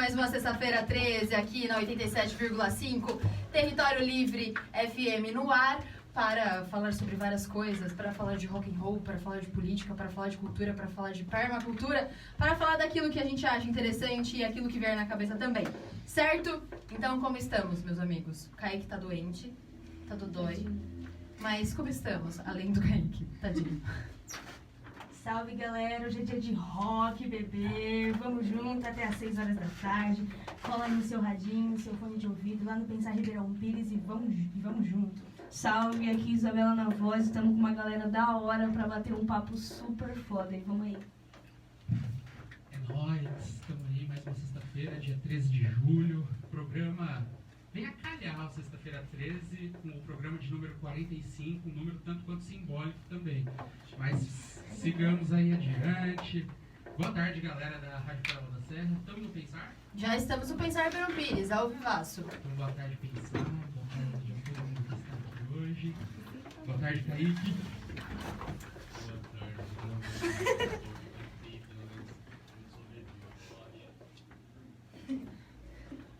mais uma sexta-feira 13 aqui na 87,5 Território Livre FM no ar para falar sobre várias coisas, para falar de rock and roll, para falar de política, para falar de cultura, para falar de permacultura, para falar daquilo que a gente acha interessante e aquilo que vier na cabeça também, certo? Então, como estamos, meus amigos? O Kaique tá doente, tá dodói, mas como estamos, além do Kaique? Tadinho. Salve, galera, hoje é dia de rock, bebê, vamos junto até às 6 horas da tarde, cola no seu radinho, no seu fone de ouvido, lá no Pensar Ribeirão Pires e vamos junto. Salve, aqui Isabela na voz, estamos com uma galera da hora pra bater um papo super foda, e vamos aí. É nóis, estamos aí mais uma sexta-feira, dia 13 de julho, programa bem a calhar, sexta-feira 13, com o programa de número 45, um número tanto quanto simbólico também, mas sigamos aí adiante. Boa tarde, galera da Rádio Paraná da Serra, estamos no Pensar? Já estamos no Pensar Ribeirão Pires, ao vivaço. Então, boa tarde, Pensar, boa tarde a todo mundo que está aqui hoje, boa tarde, Kaique. Boa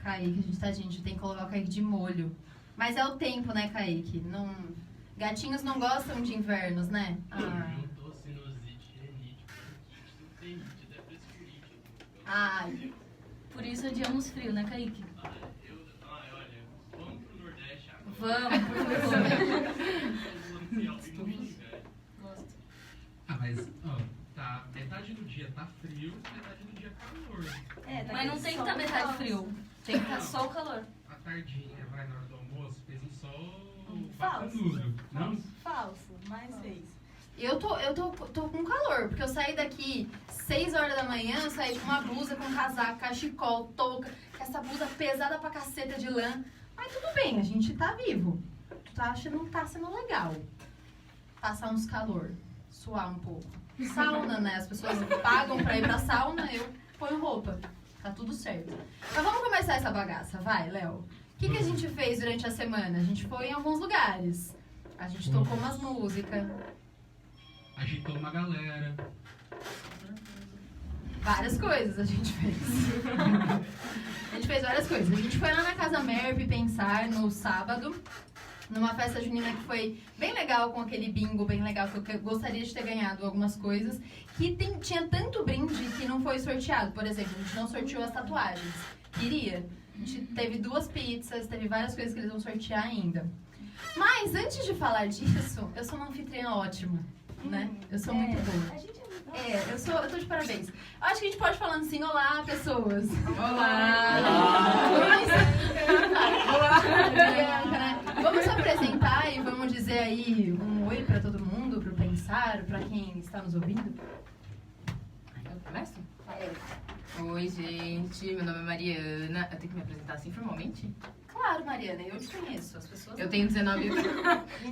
tarde, Kaique, a gente tem que colocar o Kaique de molho. Mas é o tempo, né, Kaique? Não... Gatinhos não gostam de invernos, né? Eu tô sinusite, rinite, bronquite, não tem nítida, é Ai. Por isso adiamos frio, né, Kaique? olha, vamos pro Nordeste agora. Vamos, por favor. Gosto. Mas, ó, tá, metade do dia tá frio, metade do dia calor. Mas não tem que estar metade frio, tem que estar só o calor. A tardinha vai na hora do almoço, fez um sol Falso. bacanudo, não? Falso, mas fez. Eu tô com calor, porque eu saí daqui 6 horas da manhã, eu saí com uma blusa, com casaco, cachecol, touca, com essa blusa pesada pra caceta de lã. Mas tudo bem, a gente tá vivo. Tu tá achando que tá sendo legal. Passar uns calor, suar um pouco. Sauna, né? As pessoas pagam pra ir pra sauna, eu ponho roupa. Tá tudo certo. Mas vamos começar essa bagaça, vai, Léo. O que a gente fez durante a semana? A gente foi em alguns lugares. A gente tocou umas músicas. Agitou uma galera. Várias coisas a gente fez. A gente fez várias coisas. A gente foi lá na Casa Merp pensar no sábado, numa festa junina que foi bem legal, com aquele bingo bem legal, que eu gostaria de ter ganhado algumas coisas, que tinha tanto brinde que não foi sorteado. Por exemplo, a gente não sorteou as tatuagens. Queria. A gente teve 2 pizzas, teve várias coisas que eles vão sortear ainda. Mas, antes de falar disso, eu sou uma anfitriã ótima, né? Eu sou muito boa. A gente é muito Eu tô de parabéns. Eu acho que a gente pode falar assim, olá, pessoas. Olá! Bianca, né? Vamos se apresentar e vamos dizer aí um oi pra todo mundo, pro Pensar, pra quem está nos ouvindo. Eu começo? Oi, gente, meu nome é Mariana. Eu tenho que me apresentar assim formalmente? Claro, Mariana, eu te conheço. As pessoas. Eu tenho 19 anos.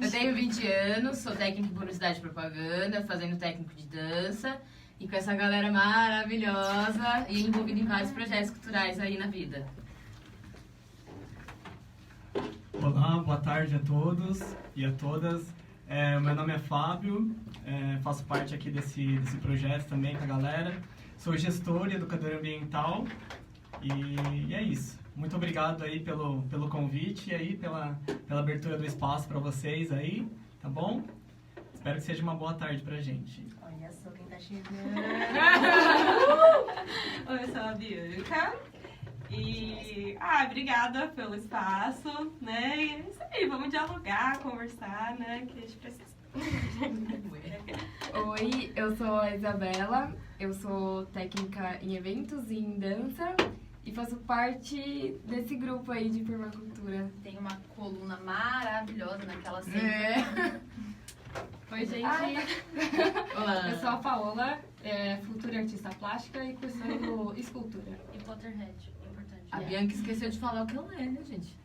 Eu tenho 20 anos, sou técnica em publicidade e propaganda, fazendo técnico de dança. E com essa galera maravilhosa e envolvida em vários projetos culturais aí na vida. Olá, boa tarde a todos e a todas. Meu nome é Fábio, faço parte aqui desse projeto também com a galera. Sou gestor e educador ambiental e é isso. Muito obrigado aí pelo convite e aí pela abertura do espaço para vocês aí, tá bom? Espero que seja uma boa tarde pra gente. Olha só quem tá chegando. Oi, eu sou a Bianca. E, obrigada pelo espaço, né? E é isso aí, vamos dialogar, conversar, né? Que a gente precisa. Oi, eu sou a Isabela, eu sou técnica em eventos e em dança e faço parte desse grupo aí de permacultura. Tem uma coluna maravilhosa naquela cena. Oi, gente. Olá. Eu sou a Paola, futura artista plástica e cursando escultura. E Potterhead, importante. A Bianca esqueceu de falar o que ela é, né, gente?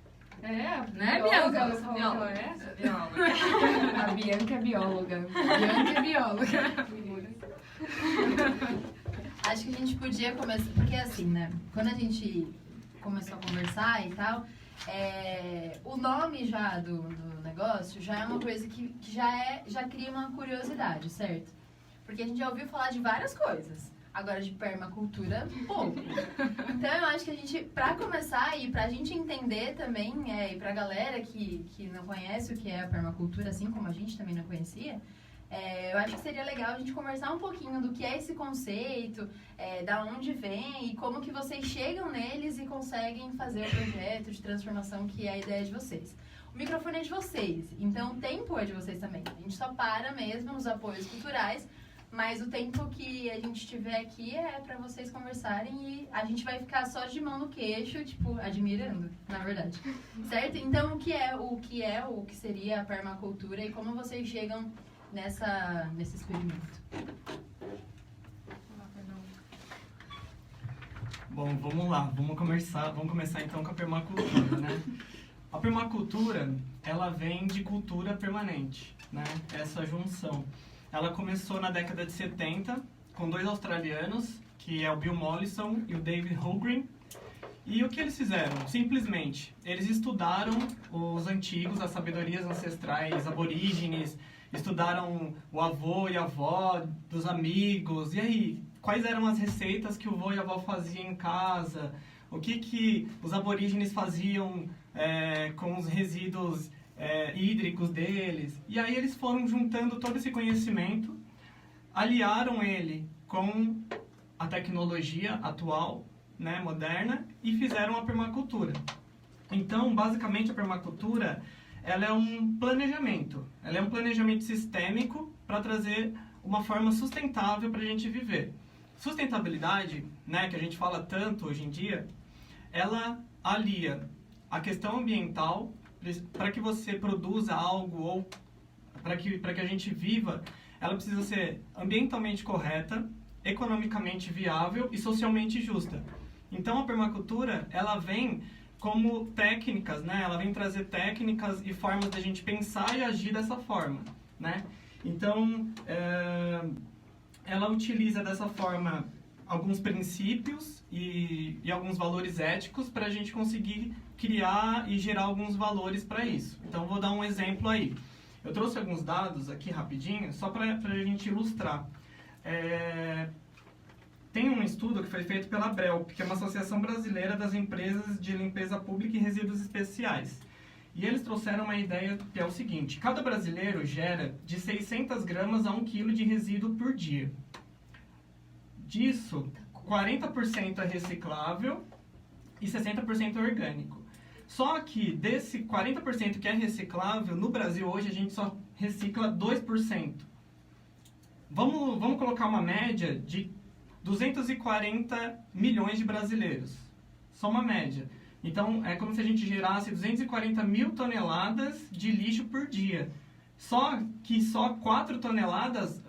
Né, bióloga? Bianca? Ela falou que ela é? Bióloga. A Bianca é bióloga. Bianca é bióloga. Acho que a gente podia começar, porque assim, né? Quando a gente começou a conversar e tal, o nome já do negócio já é uma coisa que já cria uma curiosidade, certo? Porque a gente já ouviu falar de várias coisas. Agora, de permacultura, pouco. Então, eu acho que a gente, pra começar e pra gente entender também, e pra galera que não conhece o que é a permacultura, assim como a gente também não conhecia, eu acho que seria legal a gente conversar um pouquinho do que é esse conceito, da onde vem e como que vocês chegam neles e conseguem fazer o projeto de transformação que é a ideia de vocês. O microfone é de vocês, então o tempo é de vocês também. A gente só para mesmo nos apoios culturais, mas o tempo que a gente tiver aqui é pra vocês conversarem e a gente vai ficar só de mão no queixo, tipo, admirando, na verdade. Certo? Então, o que seria a permacultura e como vocês chegam nesse experimento? Bom, vamos lá, vamos começar então com a permacultura, né? A permacultura, ela vem de cultura permanente, né? Essa junção. Ela começou na década de 70 com 2 australianos, que é o Bill Mollison e o David Holmgren. E o que eles fizeram? Simplesmente, eles estudaram os antigos, as sabedorias ancestrais aborígenes, estudaram o avô e a avó dos amigos. E aí, quais eram as receitas que o avô e a avó faziam em casa? O que os aborígenes faziam com os resíduos hídricos deles? E aí eles foram juntando todo esse conhecimento, aliaram ele com a tecnologia atual, né, moderna, e fizeram a permacultura. Então, basicamente, a permacultura ela é um planejamento. Ela é um planejamento sistêmico para trazer uma forma sustentável para a gente viver. Sustentabilidade, né, que a gente fala tanto hoje em dia, ela alia a questão ambiental para que você produza algo ou para que a gente viva, ela precisa ser ambientalmente correta, economicamente viável e socialmente justa. Então a permacultura, ela vem como técnicas, né? Ela vem trazer técnicas e formas da gente pensar e agir dessa forma, né? Então, ela utiliza dessa forma alguns princípios e alguns valores éticos para a gente conseguir criar e gerar alguns valores para isso. Então, vou dar um exemplo aí. Eu trouxe alguns dados aqui rapidinho, só para a gente ilustrar. Tem um estudo que foi feito pela BRELP, que é uma Associação Brasileira das Empresas de Limpeza Pública e Resíduos Especiais. E eles trouxeram uma ideia que é o seguinte: cada brasileiro gera de 600 gramas a 1 quilo de resíduo por dia. Disso, 40% é reciclável e 60% é orgânico. Só que desse 40% que é reciclável, no Brasil hoje a gente só recicla 2%. Vamos colocar uma média de 240 milhões de brasileiros. Só uma média. Então, é como se a gente gerasse 240 mil toneladas de lixo por dia. Só que 4 toneladas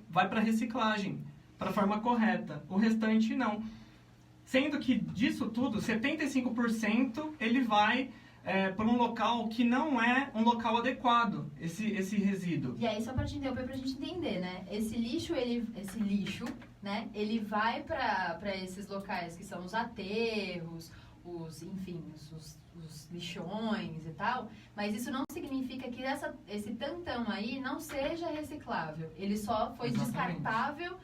vai para reciclagem, para a forma correta. O restante não. Sendo que disso tudo, 75% ele vai para um local que não é um local adequado, esse resíduo. E aí, só para te interromper, para a gente entender, né? Esse lixo, né? Ele vai para esses locais que são os aterros, os lixões e tal, mas isso não significa que esse tantão aí não seja reciclável. Ele só foi descartado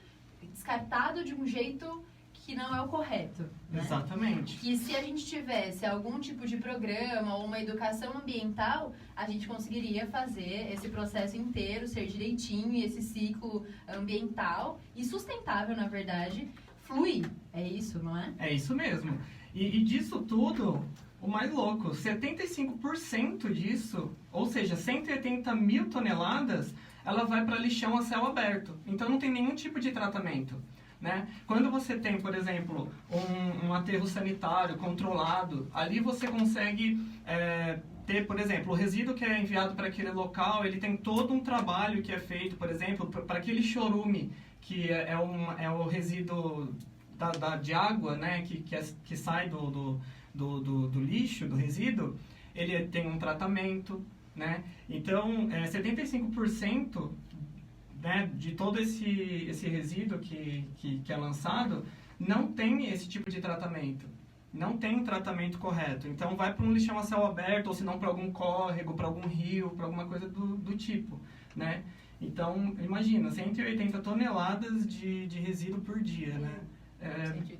de um jeito que não é o correto. Né? Exatamente. E se a gente tivesse algum tipo de programa ou uma educação ambiental, a gente conseguiria fazer esse processo inteiro ser direitinho e esse ciclo ambiental e sustentável, na verdade, fluir. É isso, não é? É isso mesmo. E disso tudo, o mais louco, 75% disso, ou seja, 180 mil toneladas, ela vai para lixão a céu aberto. Então não tem nenhum tipo de tratamento. Né? Quando você tem, por exemplo, um aterro sanitário controlado, ali você consegue ter, por exemplo, o resíduo que é enviado para aquele local, ele tem todo um trabalho que é feito, por exemplo, para aquele chorume, que é o resíduo de água, né? que sai do lixo, do resíduo, ele tem um tratamento, né? Então, 75%... né, de todo esse resíduo que é lançado, não tem esse tipo de tratamento. não tem um tratamento correto. Então vai para um lixão a céu aberto, ou se não para algum córrego, para algum rio, para alguma coisa do tipo, né? Então, imagina, 180 toneladas de resíduo por dia, né?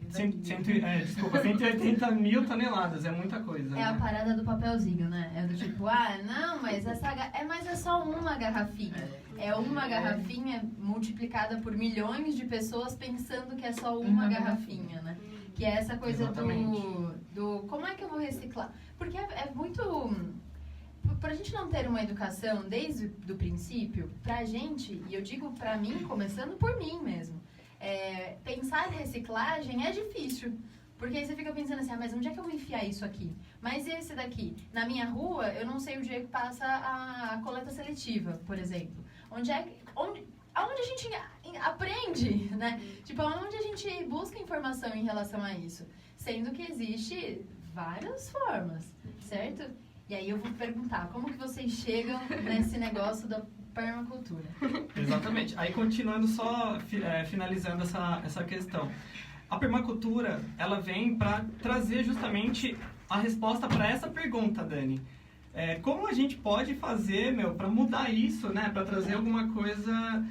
180 mil toneladas, é muita coisa. É a parada do papelzinho, né? É do tipo, não, mas mas é só uma garrafinha. É uma garrafinha multiplicada por milhões de pessoas pensando que é só uma garrafinha, né? Que é essa coisa do como é que eu vou reciclar? Porque é muito... Pra gente não ter uma educação desde o princípio, pra gente, e eu digo pra mim, começando por mim mesmo, pensar em reciclagem é difícil. Porque aí você fica pensando assim, mas onde é que eu vou enfiar isso aqui? Mas esse daqui? Na minha rua, eu não sei o dia que passa a coleta seletiva, por exemplo. Aonde a gente aprende, né? Tipo, aonde a gente busca informação em relação a isso? Sendo que existe várias formas, certo? E aí eu vou perguntar, como que vocês chegam nesse negócio da permacultura? Exatamente. Aí continuando só, finalizando essa questão. A permacultura, ela vem para trazer justamente a resposta para essa pergunta, Dani. Como a gente pode fazer, para mudar isso, né? Para trazer alguma coisa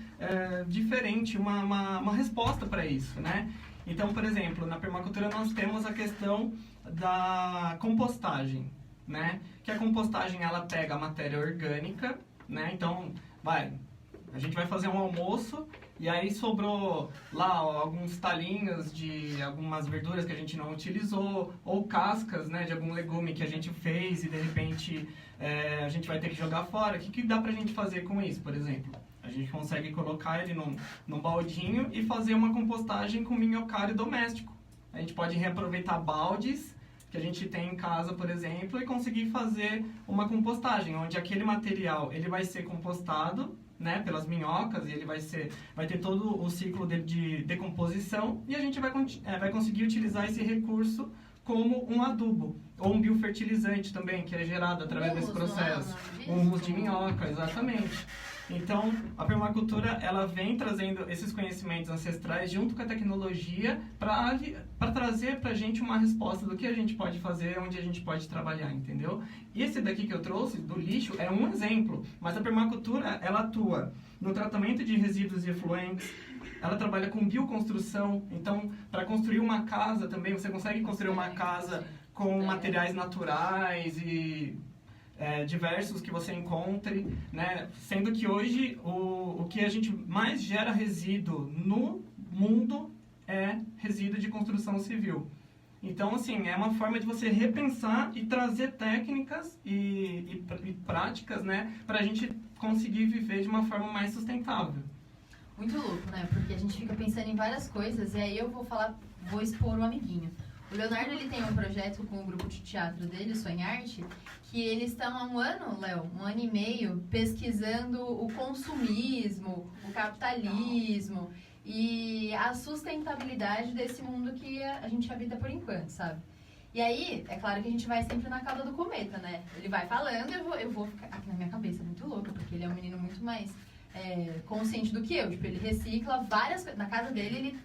diferente, uma resposta para isso, né? Então, por exemplo, na permacultura nós temos a questão da compostagem, né? Que a compostagem, ela pega a matéria orgânica, né? Então, a gente vai fazer um almoço e aí sobrou lá alguns talinhos de algumas verduras que a gente não utilizou, ou cascas, né, de algum legume que a gente fez e de repente a gente vai ter que jogar fora. O que dá pra gente fazer com isso, por exemplo? A gente consegue colocar ele num baldinho e fazer uma compostagem com minhocário doméstico. A gente pode reaproveitar baldes que a gente tem em casa, por exemplo, e conseguir fazer uma compostagem, onde aquele material ele vai ser compostado, né, pelas minhocas, e ele vai ter todo o ciclo dele de decomposição, e a gente vai conseguir utilizar esse recurso como um adubo, ou um biofertilizante também, que é gerado através desse processo. Um humus de minhoca, exatamente. Então, a permacultura, ela vem trazendo esses conhecimentos ancestrais junto com a tecnologia para trazer para a gente uma resposta do que a gente pode fazer, onde a gente pode trabalhar, entendeu? E esse daqui que eu trouxe, do lixo, é um exemplo, mas a permacultura, ela atua no tratamento de resíduos e efluentes, ela trabalha com bioconstrução, então, para construir uma casa também, você consegue construir uma casa com materiais naturais e... diversos que você encontre, né? Sendo que hoje o que a gente mais gera resíduo no mundo é resíduo de construção civil. Então, assim, é uma forma de você repensar e trazer técnicas e práticas, né? Para a gente conseguir viver de uma forma mais sustentável. Muito louco, né? Porque a gente fica pensando em várias coisas e aí eu vou expor o amiguinho. O Leonardo, ele tem um projeto com o grupo de teatro dele, Sonharte, que eles estão há um ano, Léo, um ano e meio, pesquisando o consumismo, o capitalismo e a sustentabilidade desse mundo que a gente habita por enquanto, sabe? E aí, é claro que a gente vai sempre na cauda do cometa, né? Ele vai falando e eu vou ficar aqui na minha cabeça, muito louca, porque ele é um menino muito mais consciente do que eu. Tipo, ele recicla várias coisas. Na casa dele,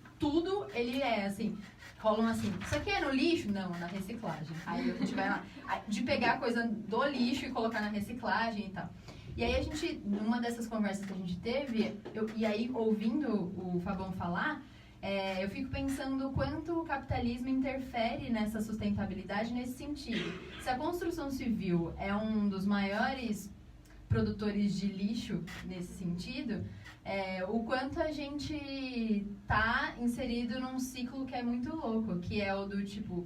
ele é assim... Rolam assim, isso aqui é no lixo? Não, é na reciclagem. Aí a gente vai lá, de pegar a coisa do lixo e colocar na reciclagem e tal. E aí a gente, numa dessas conversas que a gente teve, e aí ouvindo o Fabão falar, eu fico pensando o quanto o capitalismo interfere nessa sustentabilidade nesse sentido. Se a construção civil é um dos maiores produtores de lixo nesse sentido... o quanto a gente tá inserido num ciclo que é muito louco, que é o do tipo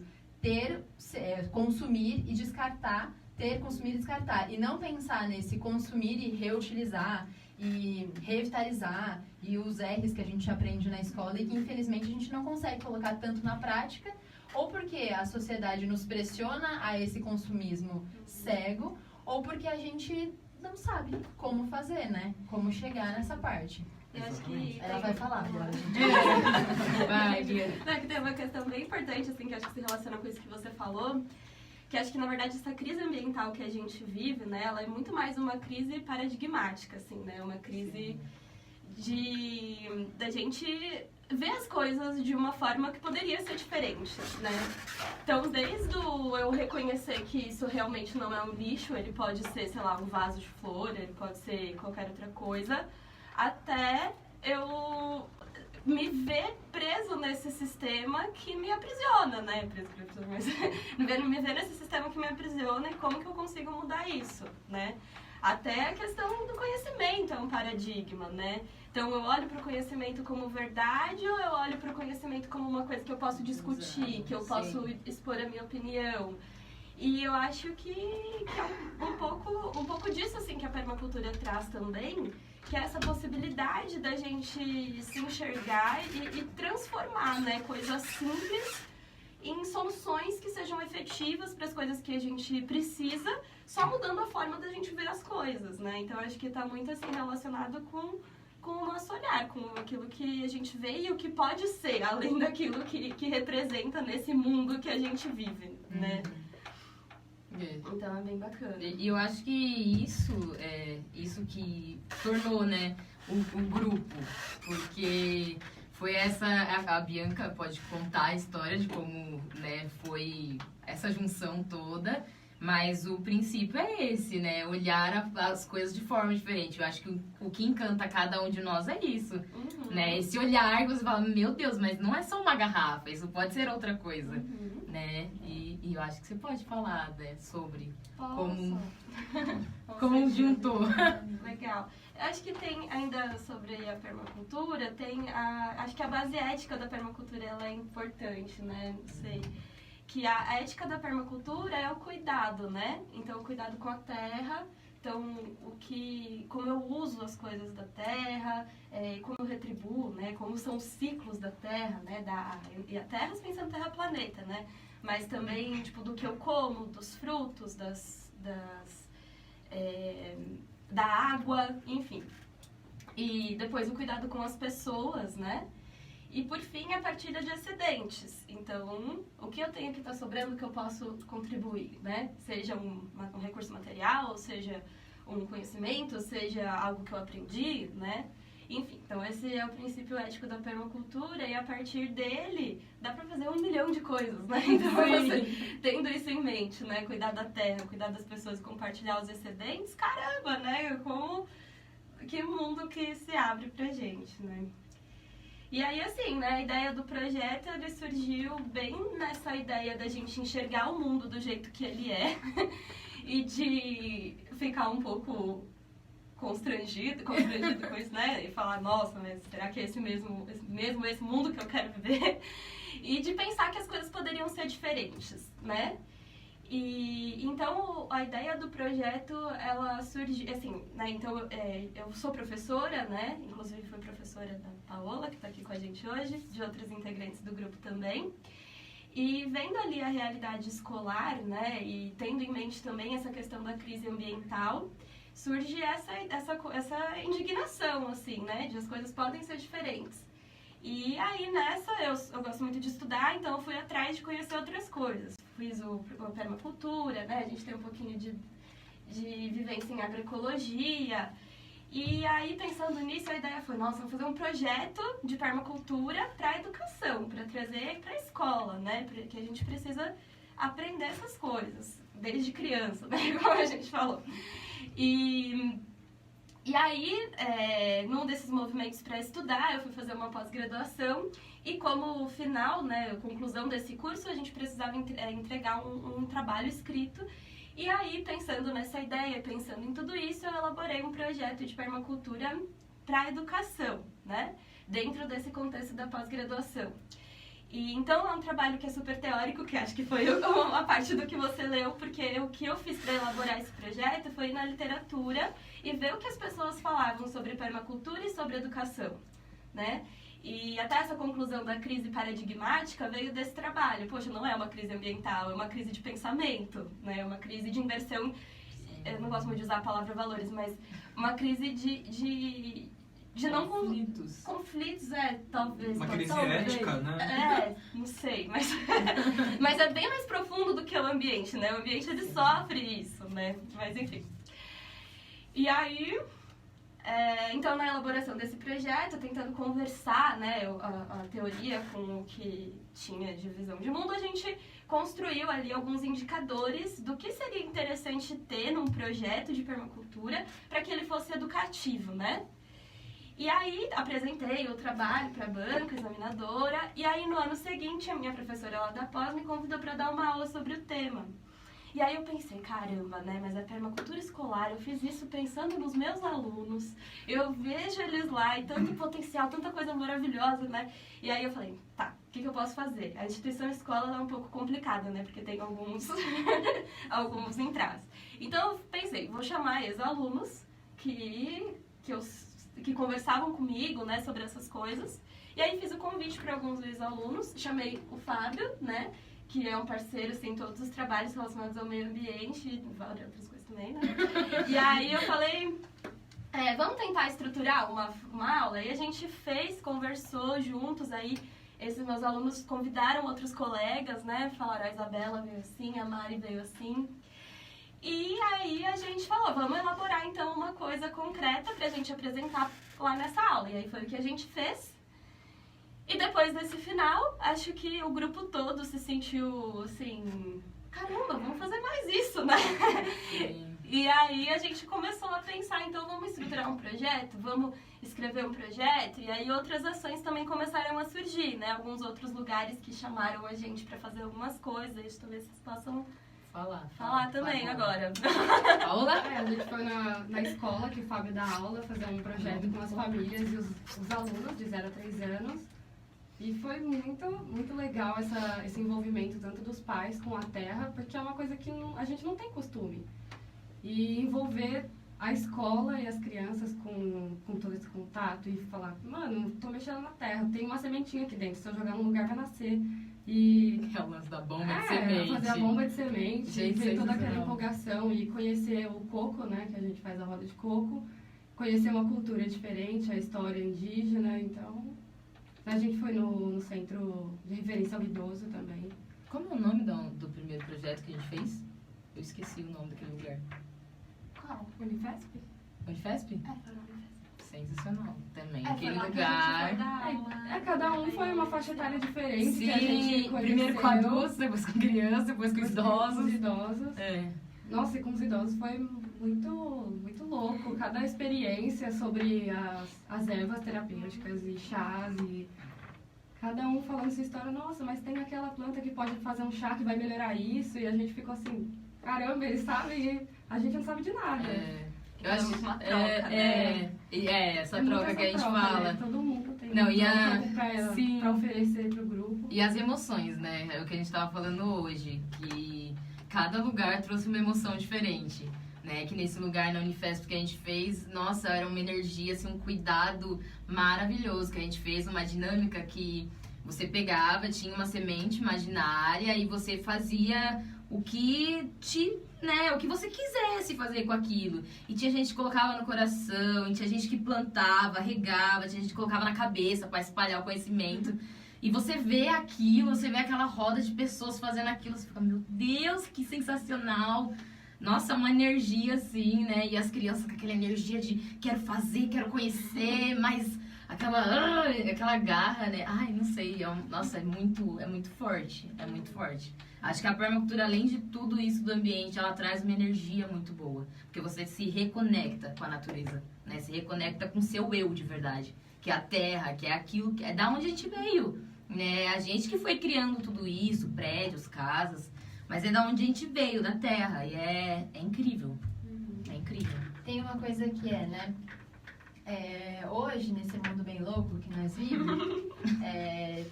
consumir e descartar, consumir e descartar, e não pensar nesse consumir e reutilizar e revitalizar e os R's que a gente aprende na escola e que infelizmente a gente não consegue colocar tanto na prática, ou porque a sociedade nos pressiona a esse consumismo cego, ou porque a gente não sabe como fazer, né? Como chegar nessa parte. Eu acho que ela vai falar agora, gente. Vai, Bia. Não, que tem uma questão bem importante, assim, que acho que se relaciona com isso que você falou, que acho que, na verdade, essa crise ambiental que a gente vive, né, ela é muito mais uma crise paradigmática, assim, né? Uma crise da gente ver as coisas de uma forma que poderia ser diferente, né? Então, desde eu reconhecer que isso realmente não é um lixo, ele pode ser, sei lá, um vaso de flor, ele pode ser qualquer outra coisa, até eu me ver preso nesse sistema que me aprisiona, né? Mas me ver nesse sistema que me aprisiona e como que eu consigo mudar isso, né? Até a questão do conhecimento é um paradigma, né? Então, eu olho para o conhecimento como verdade ou eu olho para o conhecimento como uma coisa que eu posso discutir, que eu posso expor a minha opinião? E eu acho que é um pouco disso, assim, que a permacultura traz também, que é essa possibilidade da gente se enxergar e transformar, né, coisas simples em soluções que sejam efetivas para as coisas que a gente precisa, só mudando a forma da gente ver as coisas, né? Então, acho que está muito, assim, relacionado com o nosso olhar, com aquilo que a gente vê e o que pode ser, além daquilo que representa nesse mundo que a gente vive, né? Então é bem bacana. E eu acho que isso que tornou, né, o grupo, porque foi a Bianca pode contar a história de como, né, foi essa junção toda, mas o princípio é esse, né, olhar as coisas de forma diferente. Eu acho que o que encanta cada um de nós é isso, né, esse olhar que você fala, meu Deus, mas não é só uma garrafa, isso pode ser outra coisa, né, e eu acho que você pode falar, né, sobre como juntou. Legal. Eu acho que tem ainda sobre a permacultura, acho que a base ética da permacultura ela é importante, né? Não sei. Que a ética da permacultura é o cuidado, né? Então, o cuidado com a terra. Então, como eu uso as coisas da terra, como eu retribuo, né? Como são os ciclos da terra, né? E a terra, pensando terra-planeta, né? Mas também, tipo, do que eu como, dos frutos, da água, enfim. E depois o cuidado com as pessoas, né? E por fim, a partilha de excedentes. Então, o que eu tenho que estar sobrando que eu posso contribuir, né? Seja um recurso material, seja um conhecimento, seja algo que eu aprendi, né? Enfim, então esse é o princípio ético da permacultura e a partir dele dá pra fazer 1 milhão de coisas, né? Então, você, tendo isso em mente, né? Cuidar da terra, cuidar das pessoas e compartilhar os excedentes, caramba, né? Que mundo que se abre pra gente, né? E aí, assim, né, a ideia do projeto, ele surgiu bem nessa ideia da gente enxergar o mundo do jeito que ele é e de ficar um pouco constrangido com isso, né, e falar, nossa, mas será que é esse mundo que eu quero viver? E de pensar que as coisas poderiam ser diferentes, né? E então a ideia do projeto ela surge assim, né? Então eu sou professora, né? Inclusive fui professora da Paola, que está aqui com a gente hoje, de outros integrantes do grupo também. E vendo ali a realidade escolar, né? E tendo em mente também essa questão da crise ambiental, surge essa indignação, assim, né? De as coisas podem ser diferentes. E aí nessa, eu gosto muito de estudar, então eu fui atrás de conhecer outras coisas. Fiz a permacultura, né? A gente tem um pouquinho de vivência em agroecologia. E aí, pensando nisso, a ideia foi, nossa, vamos fazer um projeto de permacultura para a educação, para trazer para a escola, né? Porque a gente precisa aprender essas coisas, desde criança, né? Como a gente falou. E aí, num desses movimentos para estudar, eu fui fazer uma pós-graduação e como final, né, conclusão desse curso, a gente precisava entregar um trabalho escrito. E aí, pensando nessa ideia, pensando em tudo isso, eu elaborei um projeto de permacultura para a educação, né, dentro desse contexto da pós-graduação. E então é um trabalho que é super teórico, que acho que foi uma parte do que você leu, porque o que eu fiz para elaborar esse projeto foi ir na literatura e ver o que as pessoas falavam sobre permacultura e sobre educação, né? E até essa conclusão da crise paradigmática veio desse trabalho. Poxa, não é uma crise ambiental, é uma crise de pensamento, né? É uma crise de inversão, eu não gosto muito de usar a palavra valores, mas uma crise de não conflitos. Conflitos, talvez. Uma crise ética, né? Não sei, mas é bem mais profundo do que o ambiente, né? O ambiente, ele sofre isso, né? Mas, enfim. E aí, Então, na elaboração desse projeto, tentando conversar, né, a teoria com o que tinha de visão de mundo, a gente construiu ali alguns indicadores do que seria interessante ter num projeto de permacultura para que ele fosse educativo, né? E aí, apresentei o trabalho para a banca examinadora, e aí no ano seguinte, a minha professora lá da pós me convidou para dar uma aula sobre o tema. E aí eu pensei, caramba, né, mas a permacultura escolar, eu fiz isso pensando nos meus alunos, eu vejo eles lá e tanto potencial, tanta coisa maravilhosa, né? E aí eu falei, tá, o que eu posso fazer? A instituição escola é um pouco complicada, né, porque tem alguns, alguns entraves. Então eu pensei, vou chamar ex-alunos que conversavam comigo, né, sobre essas coisas. E aí fiz o convite para alguns ex-alunos, chamei o Fábio, né, que é um parceiro, assim, em todos os trabalhos relacionados ao meio ambiente e várias outras coisas também, né? E aí eu falei, vamos tentar estruturar uma aula? E a gente conversou juntos, aí esses meus alunos convidaram outros colegas, né? Falaram, a Isabela veio assim, a Mari veio assim. E aí a gente falou, vamos elaborar então uma coisa concreta pra gente apresentar lá nessa aula. E aí foi o que a gente fez. E depois desse final, acho que o grupo todo se sentiu assim, caramba, vamos fazer mais isso, né? Sim. E aí a gente começou a pensar, então vamos estruturar um projeto, vamos escrever um projeto, e aí outras ações também começaram a surgir, né? Alguns outros lugares que chamaram a gente para fazer algumas coisas, talvez vocês possam falar também agora. Paula? A gente foi na escola que o Fábio dá aula, fazer um projeto com as famílias e os alunos de 0 a 3 anos. E foi muito legal esse envolvimento tanto dos pais com a terra, porque é uma coisa que a gente não tem costume. E envolver a escola e as crianças com todo esse contato e falar, mano, tô mexendo na terra, tem uma sementinha aqui dentro, se eu jogar num lugar vai nascer. E É o lance da bomba de semente. fazer a bomba de semente, Gente, ver toda aquela sensacional. empolgação e conhecer o coco, né, que a gente faz a roda de coco, conhecer uma cultura diferente, a história indígena, então a gente foi no Centro de Referência ao Idoso também. Como é o nome do primeiro projeto que a gente fez? Eu esqueci o nome daquele lugar. Qual? Unifesp? Unifesp? Foi no Unifesp. Sensacional. Também. Foi Aquele lá que lugar. a gente foi dar aula. Cada um foi uma faixa etária diferente que a gente Sim, conheceu. primeiro com adultos, depois com crianças, depois com Os idosos. idosos. É. Nossa, e com os idosos foi muito louco. Cada experiência sobre as ervas terapêuticas e chás e cada um falando sua história. Nossa, mas tem aquela planta que pode fazer um chá que vai melhorar isso. E a gente ficou assim, caramba, eles sabem e a gente não sabe de nada. Eu acho uma troca, né? Essa É muito troca que a essa gente troca, fala. né? Todo mundo tem Não, e algo pra oferecer pro grupo. E as emoções, né? É o que a gente tava falando hoje, que cada lugar trouxe uma emoção diferente, né? Que nesse lugar na Unifesp que a gente fez, nossa, era uma energia, assim, um cuidado maravilhoso que a gente fez, uma dinâmica que você pegava, tinha uma semente imaginária e você fazia o que o que você quisesse fazer com aquilo. E tinha gente que colocava no coração, e tinha gente que plantava, regava, tinha gente que colocava na cabeça para espalhar o conhecimento. E você vê aquilo, você vê aquela roda de pessoas fazendo aquilo, você fica, meu Deus, que sensacional. Nossa, uma energia assim, né? E as crianças com aquela energia de quero fazer, quero conhecer, mas aquela garra, né? Ai, não sei, nossa, é muito forte, é muito forte. Acho que a permacultura, além de tudo isso do ambiente, ela traz uma energia muito boa. Porque você se reconecta com a natureza, né? Se reconecta com o seu eu de verdade. Que é a terra, que é aquilo, que é da onde a gente veio, né? A gente que foi criando tudo isso, prédios, casas, mas é da onde a gente veio, da terra. E é incrível, é incrível. Tem uma coisa que né? Hoje, nesse mundo bem louco que nós vivemos,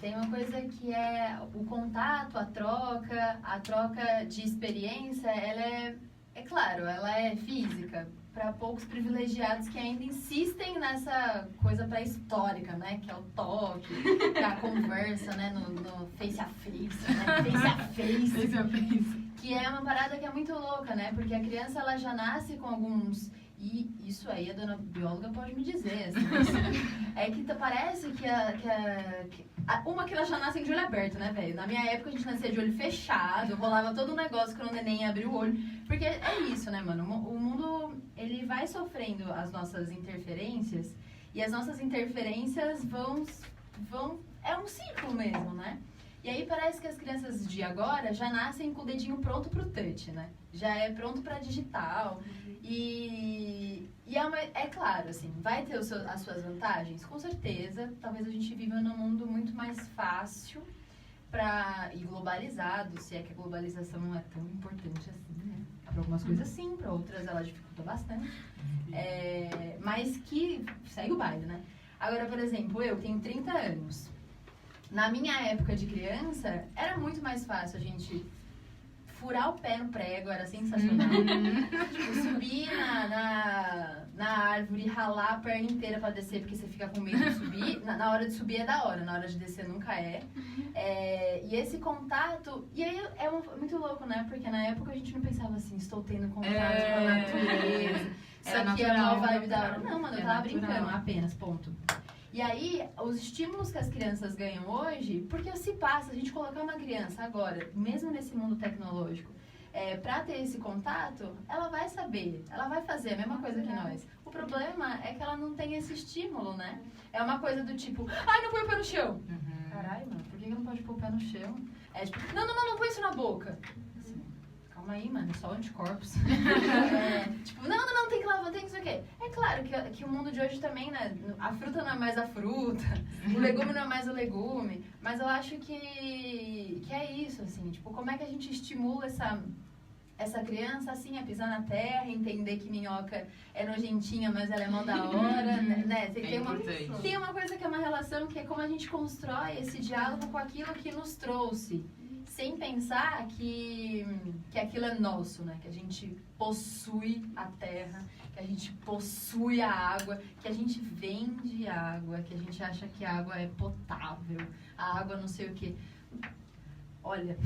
tem uma coisa que é o contato, a troca de experiência, ela claro, ela é física, para poucos privilegiados que ainda insistem nessa coisa pré-histórica, né? Que é o toque, que é a conversa, né? No face a face, né? Face a face. Que é uma parada que é muito louca, né? Porque a criança, ela já nasce com alguns... E isso aí a dona bióloga pode me dizer, assim, é que parece que uma que elas já nascem de olho aberto, né, velho? Na minha época a gente nascia de olho fechado, rolava todo um negócio quando o neném abriu o olho, porque é isso, né, mano? O mundo, ele vai sofrendo as nossas interferências, e as nossas interferências vão é um ciclo mesmo, né? E aí parece que as crianças de agora já nascem com o dedinho pronto pro touch, né? Já é pronto pra digital. E é claro, assim, vai ter as suas vantagens? Com certeza. Talvez a gente viva num mundo muito mais fácil e globalizado, se é que a globalização não é tão importante assim, né? Para algumas coisas sim, para outras ela dificulta bastante. Mas que segue o baile, né? Agora, por exemplo, eu tenho 30 anos. Na minha época de criança, era muito mais fácil a gente furar o pé no prego, era sensacional. Tipo, subir na árvore, ralar a perna inteira pra descer, porque você fica com medo de subir. Na hora de subir é da hora, na hora de descer nunca é. E esse contato... E aí é muito louco, né? Porque na época a gente não pensava assim, estou tendo contato com a natureza. Isso aqui é uma vibe da hora. Não, mano, eu tava brincando apenas, ponto. E aí, os estímulos que as crianças ganham hoje, porque se passa, a gente colocar uma criança agora, mesmo nesse mundo tecnológico, pra ter esse contato, ela vai saber, ela vai fazer a mesma coisa que nós. O problema é que ela não tem esse estímulo, né? É uma coisa do tipo, ai, não põe o pé no chão. Caralho, mano, por que não pode pôr o pé no chão? É tipo, não põe isso na boca. Calma aí, mano, só anticorpos. Tipo, não, tem que lavar, tem que sei o quê. É claro que o mundo de hoje também, né? A fruta não é mais a fruta, o legume não é mais o legume. Mas eu acho que é isso, assim. Tipo, como é que a gente estimula essa criança, assim, a pisar na terra, entender que minhoca é nojentinha, mas ela é mó da hora, né? Tem uma coisa que é uma relação, que é como a gente constrói esse diálogo com aquilo que nos trouxe. Sem pensar que aquilo é nosso, né? Que a gente possui a terra, que a gente possui a água, que a gente vende água, que a gente acha que a água é potável, a água não sei o quê. Olha.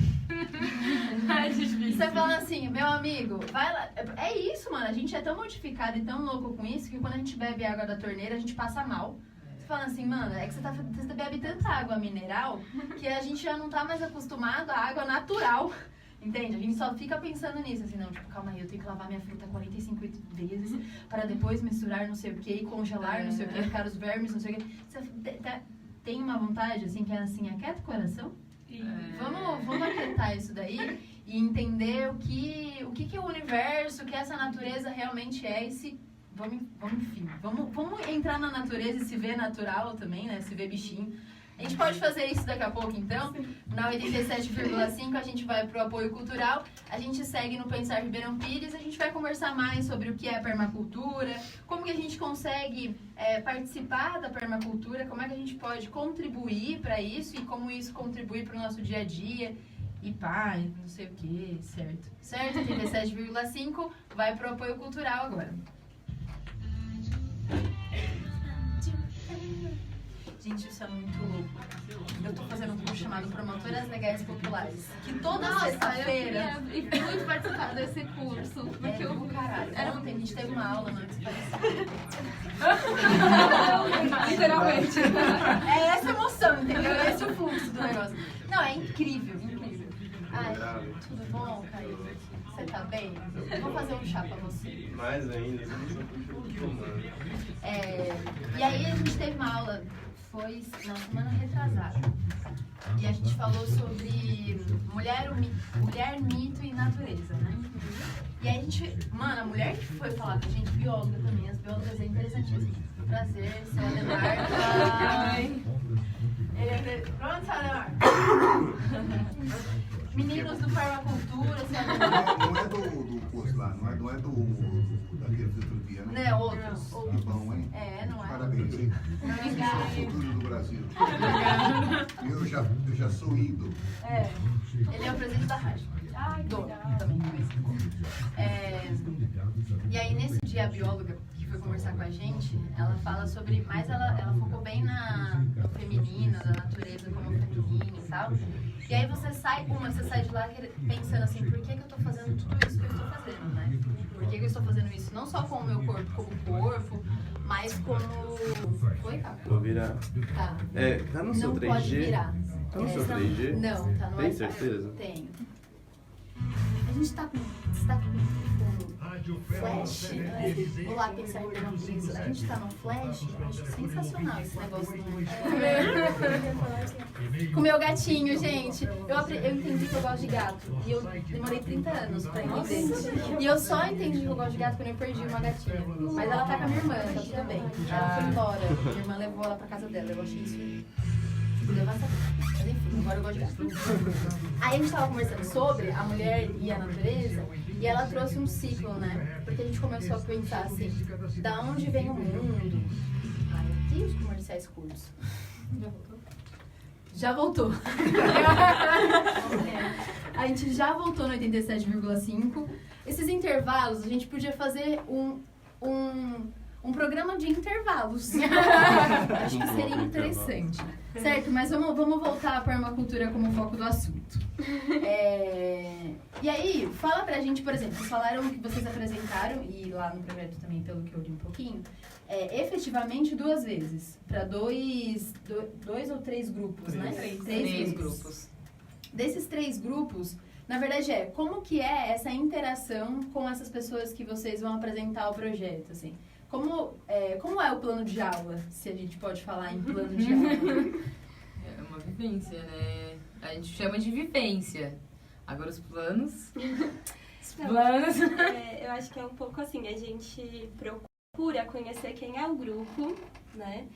Você fala assim, meu amigo, vai lá. É isso, mano. A gente é tão modificado e tão louco com isso que quando a gente bebe água da torneira, a gente passa mal. Você fala assim, mano, é que você bebe tanta água mineral que a gente já não tá mais acostumado à água natural. Entende? A gente só fica pensando nisso, assim, não, tipo, calma aí, eu tenho que lavar minha fruta 45 vezes para depois misturar não sei o que e congelar não sei o que, ficar os vermes, não sei o que. Você tem uma vontade, assim, que é assim, aquieta o coração? Vamos aquietar isso daí e entender o que o universo, o que essa natureza realmente é e se... Vamos entrar na natureza e se ver natural também, né? Se ver bichinho. A gente pode fazer isso daqui a pouco, então. Na 87,5 a gente vai pro apoio cultural. A gente segue no Pensar Ribeirão Pires. A gente vai conversar mais sobre o que é a permacultura, como que a gente consegue participar da permacultura, como é que a gente pode contribuir para isso e como isso contribui para o nosso dia a dia. E pá, não sei o que, certo? Certo? 87,5 vai pro apoio cultural agora. Gente, isso é muito louco. Eu tô fazendo um curso chamado Promotoras Legais Populares. Que toda sexta-feira... E muito participar desse curso. Porque eu... Caralho. Ontem a gente teve uma aula no Literalmente. É essa emoção, entendeu? É esse o fluxo do negócio. Não, é incrível, incrível. Ai, tudo bom, Caio? Você tá bem? Eu vou fazer um chá pra você. Mais ainda, e aí a gente teve uma aula, foi na semana retrasada, e a gente falou sobre mulher, mito e natureza, né? E aí a gente, mano, a mulher que foi falar com a gente, bióloga também, as biólogas é interessantíssimo. Prazer, seu Ademar. Pronto, seu Ademar? Meninos do Permacultura, seu Ademar. Não é do curso lá, não é daquele filosofia, né? Não, outros. Tá bom, hein? Não é? Parabéns, hein? Obrigada. É o futuro do Brasil. Eu já sou ídolo. Ele é o presidente da rádio. Dono também. E aí, nesse dia, a bióloga, que foi conversar com a gente, ela fala sobre, mas ela focou bem no feminino, da natureza como feminino e tal. E aí você sai de lá pensando assim, por que eu tô fazendo tudo isso que eu estou fazendo, né? Por que eu estou fazendo isso? Não só com o meu corpo como corpo, mas como... Foi, cara? Vou virar. Tá. Tá no seu Não 3G? pode virar. Tá no seu 3G? Não, tá no Tem Wi-Fi. certeza? Tenho. A gente tá com flash, o lápis aí da Brisa. A gente tá no flash, eu acho sensacional esse negócio. Com o meu gatinho, gente. Eu entendi que eu gosto de gato. E eu demorei 30 anos pra entender. E eu só entendi que eu gosto de gato quando eu perdi uma gatinha. Mas ela tá com a minha irmã, tá tudo bem. Ela foi embora. Minha irmã levou ela pra casa dela. Eu achei isso devastador. Mas enfim, agora eu gosto de gato. Aí a gente tava conversando sobre a mulher e a natureza. E ela trouxe um ciclo, né? Porque a gente começou a pensar assim, da onde vem o mundo? Ai, aqui os comerciais curtos. Já voltou? A gente já voltou no 87,5. Esses intervalos, a gente podia fazer um programa de intervalos. Acho que seria interessante. Certo, mas vamos voltar à permacultura como foco do assunto. E aí, fala pra gente, por exemplo, vocês falaram que vocês apresentaram, e lá no projeto também, pelo que eu li um pouquinho, efetivamente 2 vezes, para dois ou 3 grupos, né? 3 grupos. Desses 3 grupos, na verdade como que é essa interação com essas pessoas que vocês vão apresentar o projeto, assim? Como é o plano de aula, se a gente pode falar em plano de aula? É uma vivência, né? A gente chama de vivência. Agora os planos... Eu acho que é um pouco assim, a gente procura conhecer quem é o grupo, né?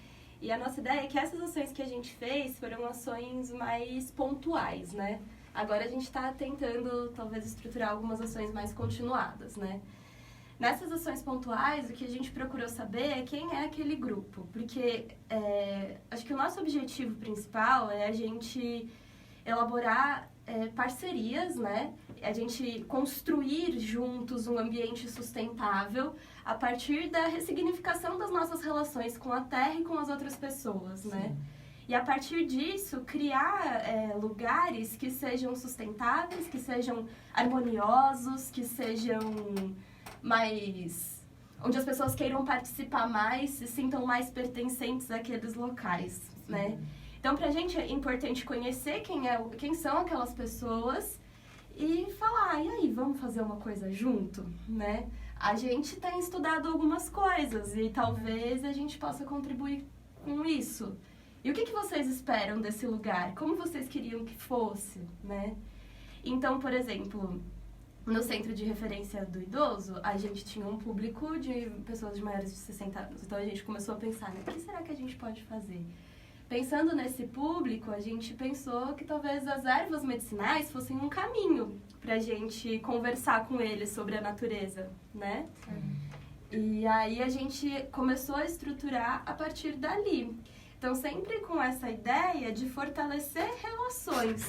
E a nossa ideia é que essas ações que a gente fez foram ações mais pontuais, né? Agora a gente está tentando, talvez, estruturar algumas ações mais continuadas, né? Nessas ações pontuais, o que a gente procurou saber é quem é aquele grupo, porque acho que o nosso objetivo principal é a gente elaborar parcerias, né? A gente construir juntos um ambiente sustentável a partir da ressignificação das nossas relações com a Terra e com as outras pessoas, né? E a partir disso, criar lugares que sejam sustentáveis, que sejam harmoniosos, que sejam mais... onde as pessoas queiram participar mais, se sintam mais pertencentes àqueles locais, né? Então, pra gente é importante conhecer quem são aquelas pessoas e falar, e aí, vamos fazer uma coisa junto, né? A gente tem estudado algumas coisas e talvez a gente possa contribuir com isso. E o que vocês esperam desse lugar? Como vocês queriam que fosse, né? Então, por exemplo, no Centro de Referência do Idoso, a gente tinha um público de pessoas de maiores de 60 anos. Então, a gente começou a pensar, né? O que será que a gente pode fazer? Pensando nesse público, a gente pensou que talvez as ervas medicinais fossem um caminho pra gente conversar com eles sobre a natureza, né? E aí a gente começou a estruturar a partir dali. Então, sempre com essa ideia de fortalecer relações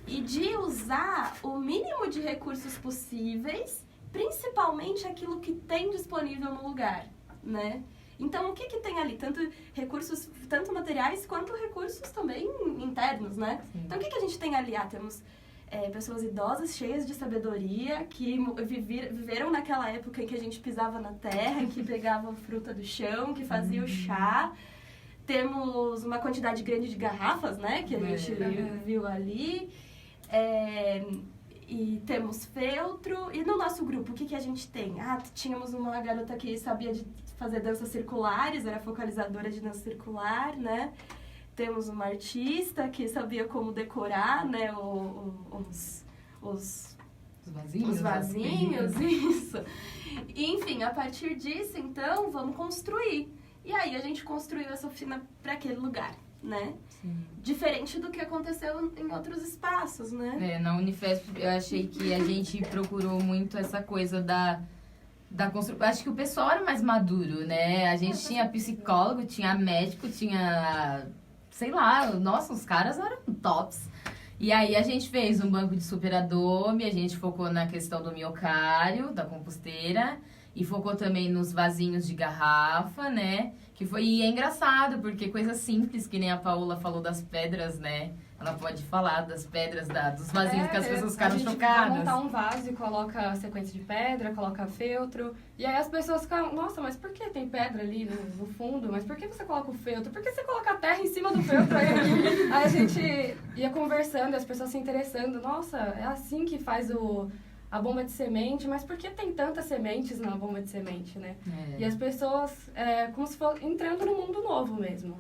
e de usar o mínimo de recursos possíveis, principalmente aquilo que tem disponível no lugar, né? Então, o que tem ali? Tanto recursos, tanto materiais, quanto recursos também internos, né? Sim. Então, o que a gente tem ali? Temos pessoas idosas, cheias de sabedoria, que viveram naquela época em que a gente pisava na terra, que pegava a fruta do chão, que fazia o chá. Temos uma quantidade grande de garrafas, né? Que a gente viu ali. E temos feltro. E no nosso grupo, o que a gente tem? Tínhamos uma garota que sabia fazer danças circulares, era focalizadora de dança circular, né? Temos uma artista que sabia como decorar, né? Os vasinhos, isso. E, enfim, a partir disso, então, vamos construir. E aí a gente construiu essa oficina para aquele lugar, né? Sim. Diferente do que aconteceu em outros espaços, né? Na Unifesp eu achei que a gente procurou muito essa coisa da construção. Acho que o pessoal era mais maduro, né? A gente tinha psicólogo, tinha médico, tinha... sei lá, nossa, os caras eram tops. E aí a gente fez um banco de superadome, a gente focou na questão do miocário, da composteira. E focou também nos vasinhos de garrafa, né? E é engraçado, porque coisas simples, que nem a Paola falou das pedras, né? Ela pode falar das pedras, dos vasinhos que as pessoas ficaram A gente chocadas. vai montar um vaso e coloca sequência de pedra, coloca feltro. E aí as pessoas ficam, nossa, mas por que tem pedra ali no fundo? Mas por que você coloca o feltro? Por que você coloca a terra em cima do feltro? Aí a gente ia conversando e as pessoas se interessando. Nossa, é assim que faz a bomba de semente, mas por que tem tantas sementes na bomba de semente, né? E as pessoas, como se fosse entrando no mundo novo mesmo.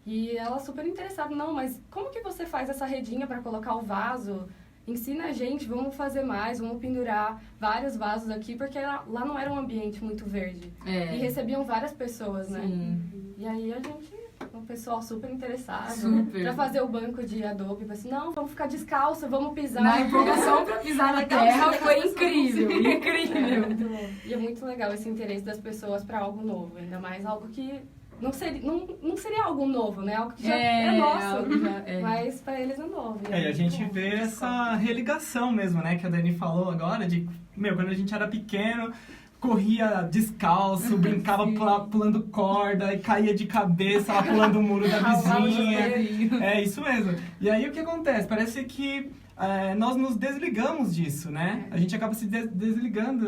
E ela super interessada, não, mas como que você faz essa redinha para colocar o vaso? Ensina a gente, vamos fazer mais, vamos pendurar vários vasos aqui, porque lá não era um ambiente muito verde. E recebiam várias pessoas, né? Sim. E aí a gente, um pessoal super interessado, Super. Pra fazer o banco de adobe, assim, não, vamos ficar descalço, vamos pisar. Na empolgação pra pisar na terra foi incrível, incrível. Muito bom. E é muito legal esse interesse das pessoas pra algo novo, ainda mais algo que não seria algo novo, né? Algo que já é nosso, mas pra eles é novo. E a gente vê essa religação mesmo, né? Que a Dani falou agora, de, quando a gente era pequeno, corria descalço, brincava pulando corda e caía de cabeça lá pulando o muro da vizinha. É isso mesmo. E aí o que acontece? Parece que nós nos desligamos disso, né? A gente acaba se desligando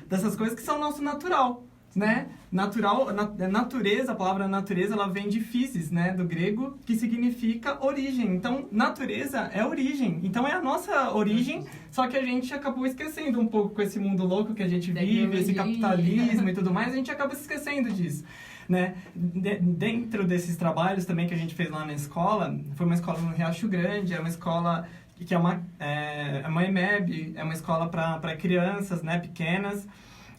dessas coisas que são nosso natural. Né? Natureza, a palavra natureza, ela vem de physis, né? Do grego, que significa origem. Então, natureza é origem. Então, é a nossa origem, só que a gente acabou esquecendo um pouco com esse mundo louco que a gente vive, esse capitalismo e tudo mais, a gente acaba se esquecendo disso. Né? Dentro desses trabalhos também que a gente fez lá na escola, foi uma escola no Riacho Grande, é uma escola que é uma EMEB, é uma escola para crianças, né, pequenas.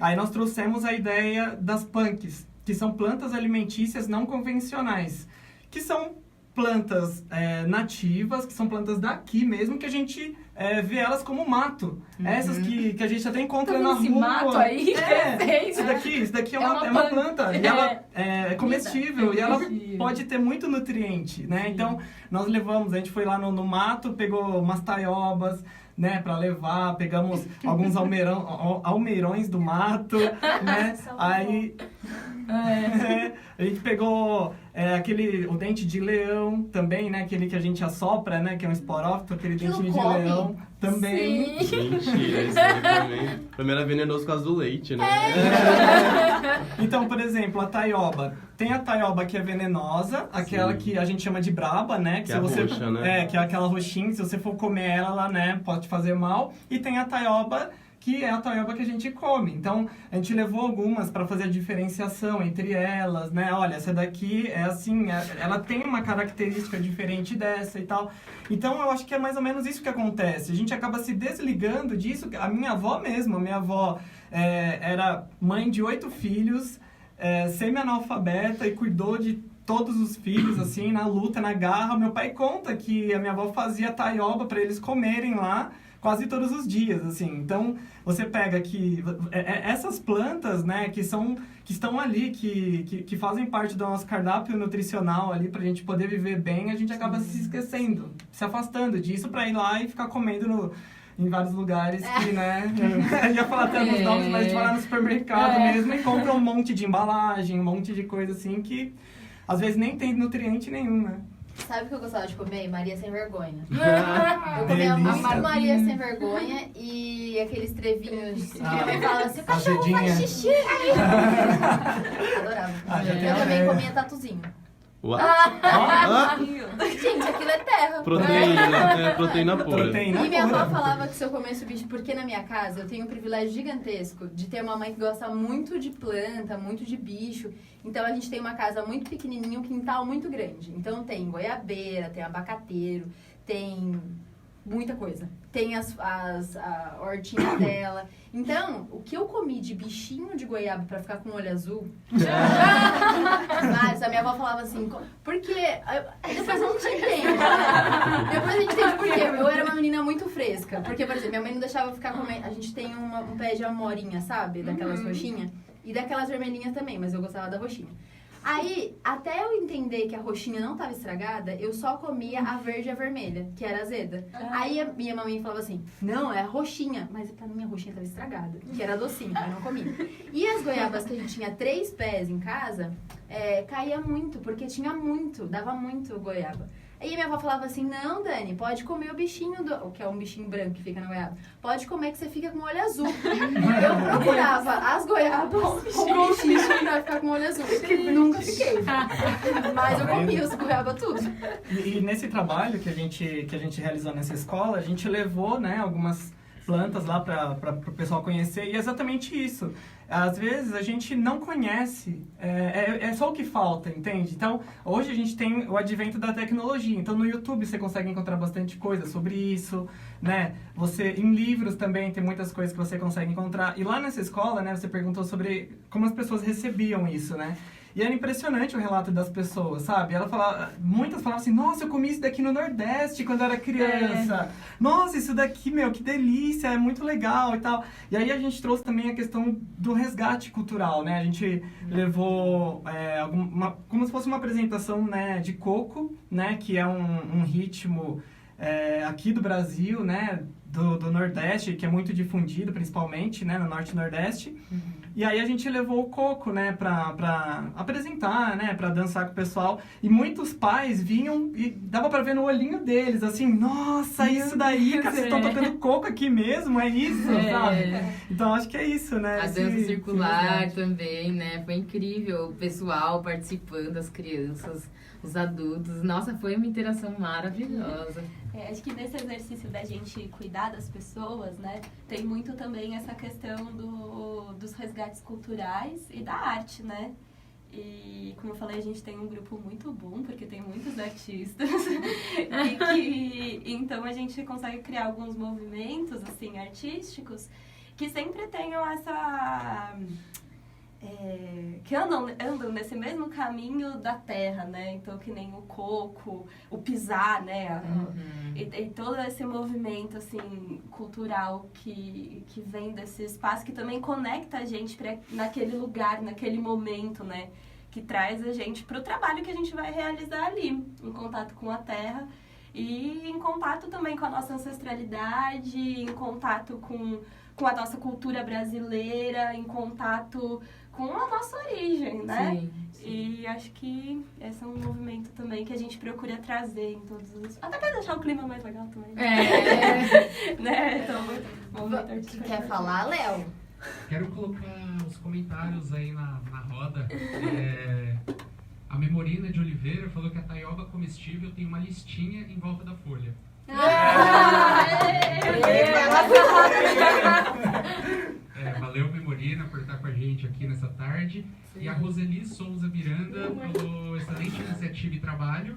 Aí nós trouxemos a ideia das punks, que são plantas alimentícias não convencionais, que são plantas nativas, que são plantas daqui mesmo, que a gente vê elas como mato. Essas que a gente até encontra na rua. Esse mato aí, isso daqui é uma planta. E ela é comestível e ela pode ter muito nutriente, né? Então, nós levamos, a gente foi lá no mato, pegou umas taiobas, né, pra levar, pegamos alguns almeirões do mato, né, aí a gente pegou o dente de leão também, né, aquele que a gente assopra, né, que é um esporófito, aquele dentinho de leão também. Sim. Mentira, isso aí também. Pra mim era venenoso por causa do leite, né? Então, por exemplo, a taioba. Tem a taioba que é venenosa, aquela que a gente chama de braba, né? Que é roxa, né? Que é aquela roxinha, se você for comer ela né, pode te fazer mal. E tem a taioba, que é a taioba que a gente come. Então, a gente levou algumas para fazer a diferenciação entre elas, né? Olha, essa daqui é assim, ela tem uma característica diferente dessa e tal. Então, eu acho que é mais ou menos isso que acontece. A gente acaba se desligando disso. A minha avó mesmo, era mãe de 8 filhos, semi-analfabeta e cuidou de todos os filhos, assim, na luta, na garra. Meu pai conta que a minha avó fazia taioba para eles comerem lá quase todos os dias, assim. Então, você pega que essas plantas, né, que estão ali, que fazem parte do nosso cardápio nutricional ali pra gente poder viver bem, a gente acaba se esquecendo, se afastando disso pra ir lá e ficar comendo em vários lugares que, né, eu ia falar até alguns nomes, mas a gente vai lá no supermercado mesmo e compra um monte de embalagem, um monte de coisa assim que às vezes nem tem nutriente nenhum, né? Sabe o que eu gostava de comer? Maria Sem Vergonha. Ah, Eu comia delícia. muito Maria Sem Vergonha e aqueles trevinhos que minha mãe fala assim, o cachorro azedinha. faz xixi. Adorava. Eu também comia tatuzinho. What? Gente, aquilo é terra. Proteína pura. E minha avó falava que se eu comesse o bicho, porque na minha casa eu tenho um privilégio gigantesco de ter uma mãe que gosta muito de planta, muito de bicho. Então a gente tem uma casa muito pequenininha, um quintal muito grande. Então tem goiabeira, tem abacateiro, tem muita coisa. Tem a hortinha dela. Então, o que eu comi de bichinho de goiaba pra ficar com o olho azul... Mas a minha avó falava assim... Porque... Depois a gente entende. Depois a gente entende por quê. Eu era uma menina muito fresca. Porque, por exemplo, minha mãe não deixava eu ficar comendo... A gente tem um pé de amorinha, sabe? Daquelas roxinhas. E daquelas vermelhinhas também, mas eu gostava da roxinha. Aí, até eu entender que a roxinha não tava estragada, eu só comia a verde e a vermelha, que era azeda. Aí a minha mamãe falava assim, não, é a roxinha. Mas pra mim a roxinha tava estragada, que era docinha, eu não comia. E as goiabas que a gente tinha 3 pés em casa, caía muito, porque tinha muito, dava muito goiaba. Aí minha avó falava assim, não, Dani, pode comer o bichinho, que é um bichinho branco que fica na goiaba. Pode comer que você fica com o olho azul. Eu procurava as goiabas com o bichinho pra ficar com o olho azul. Nunca fiquei. Mas eu comia as goiabas tudo. E nesse trabalho que a gente realizou nessa escola, a gente levou, né, algumas plantas lá para o pessoal conhecer, e é exatamente isso. Às vezes a gente não conhece, é só o que falta, entende? Então, hoje a gente tem o advento da tecnologia, então no YouTube você consegue encontrar bastante coisa sobre isso, né? Em livros também tem muitas coisas que você consegue encontrar. E lá nessa escola, né, você perguntou sobre como as pessoas recebiam isso, né? E era impressionante o relato das pessoas, sabe? Muitas falavam assim, nossa, eu comi isso daqui no Nordeste quando eu era criança. Nossa, isso daqui, meu, que delícia, é muito legal e tal. E aí a gente trouxe também a questão do resgate cultural, né? A gente levou como se fosse uma apresentação, né, de coco, né? Que é um ritmo aqui do Brasil, né? Do Nordeste, que é muito difundido, principalmente, né? No Norte e Nordeste. E aí a gente levou o coco, né, pra apresentar, né, pra dançar com o pessoal. E muitos pais vinham e dava pra ver no olhinho deles, assim, nossa, isso daí, cara, vocês estão tocando coco aqui mesmo, é isso, sabe? Então acho que é isso, né? A dança circular também, né, foi incrível, o pessoal participando, as crianças, os adultos. Nossa, foi uma interação maravilhosa. Acho que nesse exercício da gente cuidar das pessoas, né, tem muito também essa questão dos resgates culturais e da arte, né? E, como eu falei, a gente tem um grupo muito bom, porque tem muitos artistas. Então, a gente consegue criar alguns movimentos, assim, artísticos que sempre tenham essa... que andam nesse mesmo caminho da terra, né? Então, que nem o coco, o pisar, né? E todo esse movimento, assim, cultural que vem desse espaço, que também conecta a gente naquele lugar, naquele momento, né? Que traz a gente para o trabalho que a gente vai realizar ali, em contato com a terra e em contato também com a nossa ancestralidade, em contato com a nossa cultura brasileira, em contato com a nossa origem, né? Sim, sim. E acho que esse é um movimento também que a gente procura trazer em todos os... Até pra deixar o clima mais legal também. Né? Então, Quer falar, Léo? Quero colocar os comentários aí na roda. A Memorina de Oliveira falou que a taioba comestível tem uma listinha em volta da folha. Valeu, Memorina, por estar com a gente aqui nessa tarde. Sim. E a Roseli Souza Miranda falou excelente iniciativa e trabalho.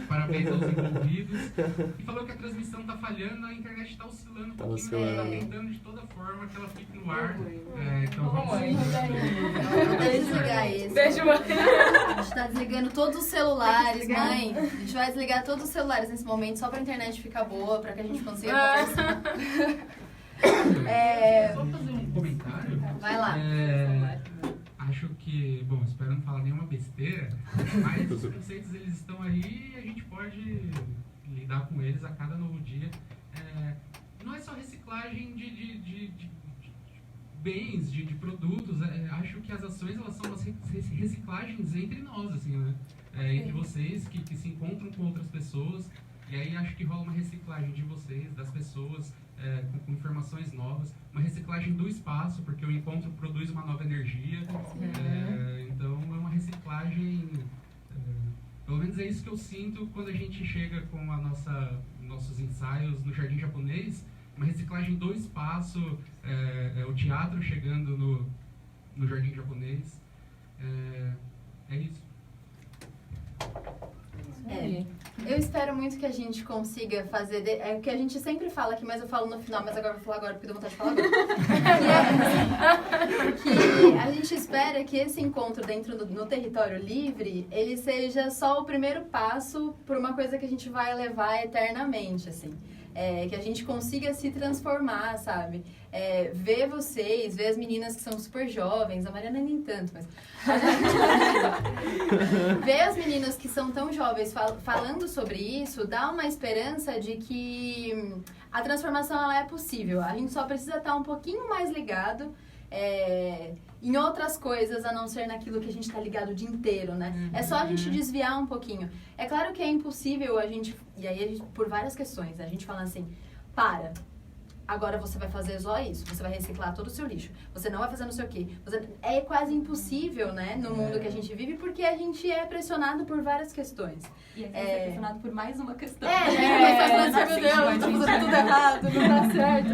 Parabéns aos envolvidos. E falou que a transmissão tá falhando, a internet tá oscilando um pouquinho, mas tá tentando de toda forma que ela fique no ar. Então vamos... Deixa eu desligar isso. Beijo, mãe. A gente tá desligando todos os celulares, mãe. A gente vai desligar todos os celulares nesse momento só pra internet ficar boa, pra que a gente consiga conversar. Só fazer um comentário. Vai lá. Acho que, bom, espero não falar nenhuma besteira, mas os conceitos eles estão aí e a gente pode lidar com eles a cada novo dia. Não é só reciclagem de bens, de produtos. Acho que as ações elas são as reciclagens entre nós, assim, né? Entre vocês que se encontram com outras pessoas. E aí acho que rola uma reciclagem de vocês, das pessoas, com informações novas, uma reciclagem do espaço, porque o encontro produz uma nova energia. Então é uma reciclagem, pelo menos é isso que eu sinto quando a gente chega com nossos ensaios no Jardim Japonês, uma reciclagem do espaço, o teatro chegando no Jardim Japonês. É isso. Eu espero muito que a gente consiga fazer... É o que a gente sempre fala aqui, mas eu falo no final, mas agora eu vou falar agora porque deu vontade de falar agora. Porque a gente espera que esse encontro no território livre, ele seja só o primeiro passo por uma coisa que a gente vai levar eternamente, assim. que a gente consiga se transformar, sabe? Ver vocês, ver as meninas que são super jovens, a Mariana nem tanto, mas ver as meninas que são tão jovens falando sobre isso, dá uma esperança de que a transformação ela é possível. A gente só precisa estar um pouquinho mais ligado em outras coisas, a não ser naquilo que a gente está ligado o dia inteiro, né? É só a gente desviar um pouquinho. É claro que é impossível a gente... E aí, por várias questões, a gente fala assim, agora você vai fazer só isso, você vai reciclar todo o seu lixo, você não vai fazer não sei o quê. É quase impossível, né, no mundo que a gente vive, porque a gente é pressionado por várias questões. E a gente é pressionado por mais uma questão. A gente começa a falar assim, meu Deus, tô fazendo tudo errado, não dá certo.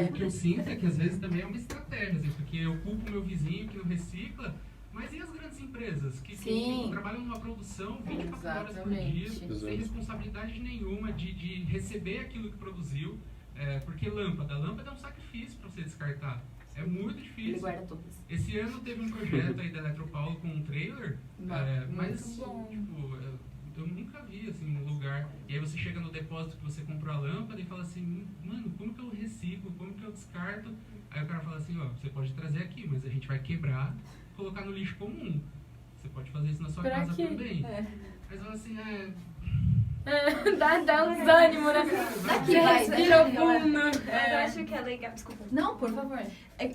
O que eu sinto é que às vezes também é uma estratégia, assim, porque eu culpo meu vizinho que não recicla, mas e as grandes empresas que trabalham numa produção 24 horas por dia, sem responsabilidade nenhuma de receber aquilo que produziu? Porque lâmpada é um sacrifício para você descartar. É muito difícil. Ele guarda todas. Esse ano teve um projeto aí da Eletropaulo com um trailer, mas tipo, eu nunca vi assim um lugar. E aí você chega no depósito que você comprou a lâmpada e fala assim, mano, como que eu reciclo, como que eu descarto? Aí o cara fala assim, você pode trazer aqui, mas a gente vai quebrar, colocar no lixo comum. Você pode fazer isso na sua casa também. Mas fala assim, Dá um desânimo, né? Respira fundo. Eu acho que é legal. Desculpa. Não, por favor.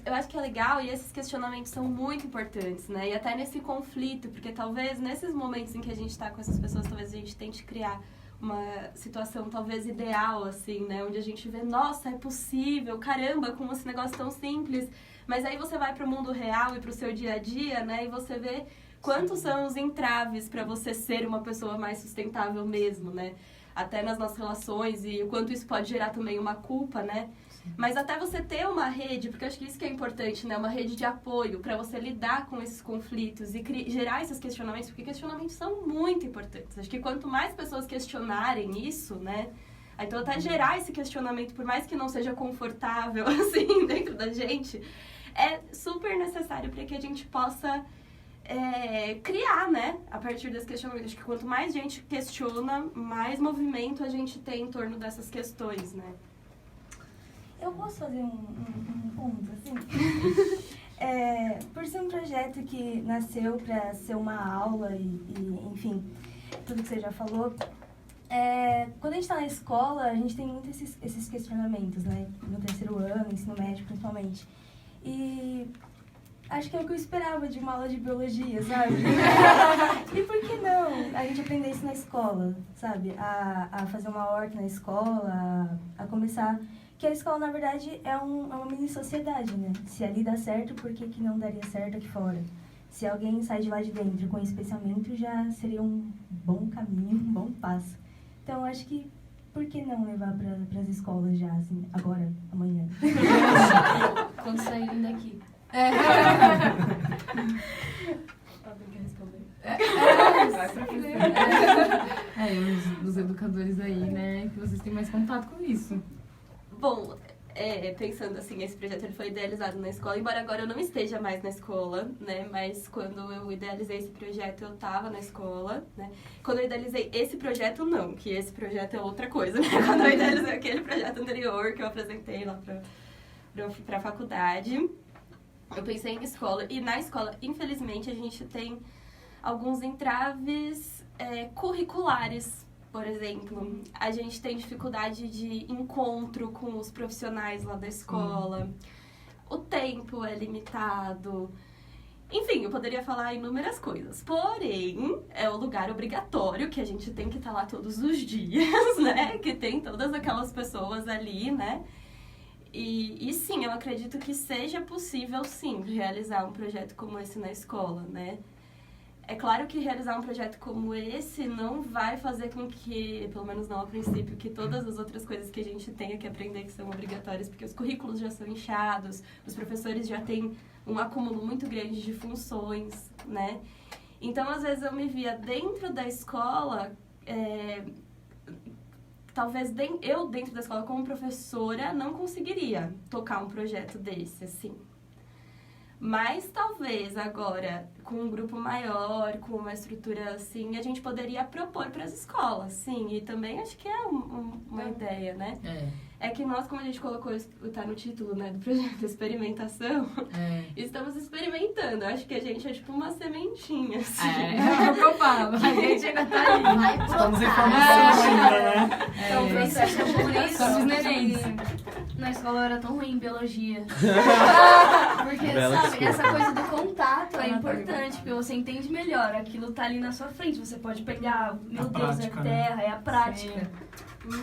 Eu acho que é legal e esses questionamentos são muito importantes, né? E até nesse conflito, porque talvez nesses momentos em que a gente tá com essas pessoas, talvez a gente tente criar uma situação talvez ideal, assim, né? Onde a gente vê, nossa, é possível, caramba, como esse negócio tão simples. Mas aí você vai pro mundo real e pro seu dia a dia, né? E você vê quantos são os entraves para você ser uma pessoa mais sustentável mesmo, né? Até nas nossas relações e o quanto isso pode gerar também uma culpa, né? Sim. Mas até você ter uma rede, porque eu acho que isso que é importante, né? Uma rede de apoio para você lidar com esses conflitos e gerar esses questionamentos, porque questionamentos são muito importantes. Acho que quanto mais pessoas questionarem isso, né? Então até gerar esse questionamento, por mais que não seja confortável, assim, dentro da gente, é super necessário para que a gente possa... criar, né, a partir desse questionamento. Acho que quanto mais gente questiona, mais movimento a gente tem em torno dessas questões, né? Eu posso fazer um ponto, assim? Por ser um projeto que nasceu para ser uma aula enfim, tudo que você já falou, quando a gente está na escola, a gente tem muito esses questionamentos, né? No terceiro ano, ensino médio, principalmente. E... acho que é o que eu esperava de uma aula de biologia, sabe? E por que não a gente aprender isso na escola, sabe? A fazer uma horta na escola, a começar... Que a escola, na verdade, é uma mini sociedade, né? Se ali dá certo, por que não daria certo aqui fora? Se alguém sai de lá de dentro com esse pensamento, já seria um bom caminho, um bom passo. Então, acho que por que não levar para as escolas já, assim, agora, amanhã? Quando saírem daqui. Alguém quer responder? Os educadores aí, né, que vocês têm mais contato com isso. Bom, pensando assim, esse projeto ele foi idealizado na escola, embora agora eu não esteja mais na escola, né, mas quando eu idealizei esse projeto eu estava na escola, né. Quando eu idealizei esse projeto, não, que esse projeto é outra coisa, né, quando eu idealizei aquele projeto anterior que eu apresentei lá para a faculdade, eu pensei em escola, e na escola, infelizmente, a gente tem alguns entraves curriculares, por exemplo. A gente tem dificuldade de encontro com os profissionais lá da escola, o tempo é limitado, enfim, eu poderia falar inúmeras coisas. Porém, é o lugar obrigatório que a gente tem que estar lá todos os dias, né? Que tem todas aquelas pessoas ali, né? E sim, eu acredito que seja possível, sim, realizar um projeto como esse na escola, né? É claro que realizar um projeto como esse não vai fazer com que, pelo menos não a princípio, que todas as outras coisas que a gente tenha que aprender que são obrigatórias, porque os currículos já são inchados, os professores já têm um acúmulo muito grande de funções, né? Então, às vezes, eu me via dentro da escola... Talvez eu, dentro da escola, como professora, não conseguiria tocar um projeto desse, assim. Mas talvez agora, com um grupo maior, com uma estrutura assim, a gente poderia propor para as escolas, sim. E também acho que é uma ideia, né? É que nós, como a gente colocou, tá no título, né, do projeto Experimentação, estamos experimentando. Acho que a gente é tipo uma sementinha, assim. É o que eu falo. A gente ainda tá ali. Vai Estamos em brotar. formação ainda, né? Então, Por isso somos nenéns. na escola eu era tão ruim em biologia. Porque, Bela sabe, desculpa. essa coisa do contato é importante, porque você entende melhor. Aquilo tá ali na sua frente, você pode pegar, meu Deus, prática, é né? terra, é a prática.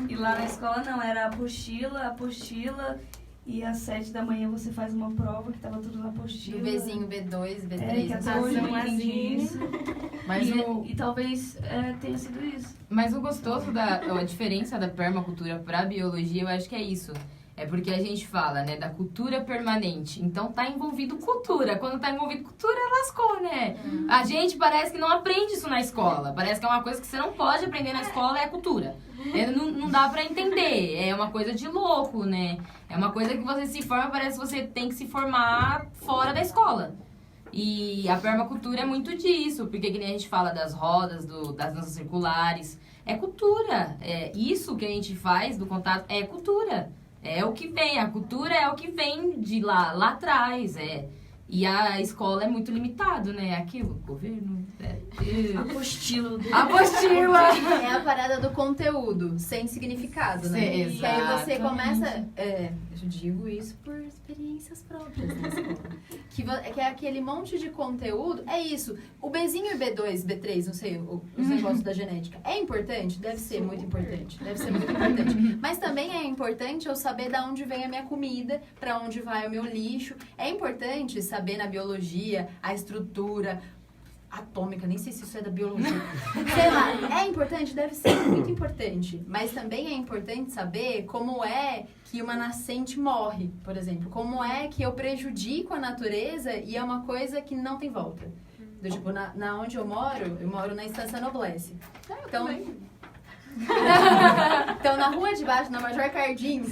E lá na escola não, era a apostila, e às 7 da manhã você faz uma prova que tava tudo na apostila. Do Bzinho, B2, B3, É, que até hoje eu não entendi isso. Mas E talvez tenha sido isso. Mas o gostoso a diferença da permacultura pra biologia, eu acho que é isso. É porque a gente fala, né, da cultura permanente. Então tá envolvido cultura. Quando tá envolvido cultura, lascou, né? A gente parece que não aprende isso na escola. Parece que é uma coisa que você não pode aprender na escola, é a cultura. Não dá pra entender. É uma coisa de louco, né? É uma coisa que você se forma, parece que você tem que se formar fora da escola. E a permacultura é muito disso. Porque que nem a gente fala das rodas, das danças circulares. É cultura. É isso que a gente faz do contato, é cultura. É o que vem, a cultura é o que vem de lá atrás, E a escola é muito limitado, né? Aquilo, governo... Apostila. Apostila! É a parada do conteúdo, sem significado, né? Sim, Que aí você exatamente. começa... eu digo isso por experiências próprias na escola. Que é aquele monte de conteúdo... É isso. O Bzinho e B2, B3, não sei, os negócios da genética. É importante? Deve ser muito importante. Deve ser muito importante. Mas também é importante eu saber de onde vem a minha comida, pra onde vai o meu lixo. É importante saber na biologia a estrutura atômica, nem sei se isso é da biologia. Sei lá, é importante? Deve ser muito importante. Mas também é importante saber como é que uma nascente morre, por exemplo. Como é que eu prejudico a natureza e é uma coisa que não tem volta. Do tipo, na onde eu moro na Estância Noblesse. Então, então, na rua de baixo, na Major Cardim,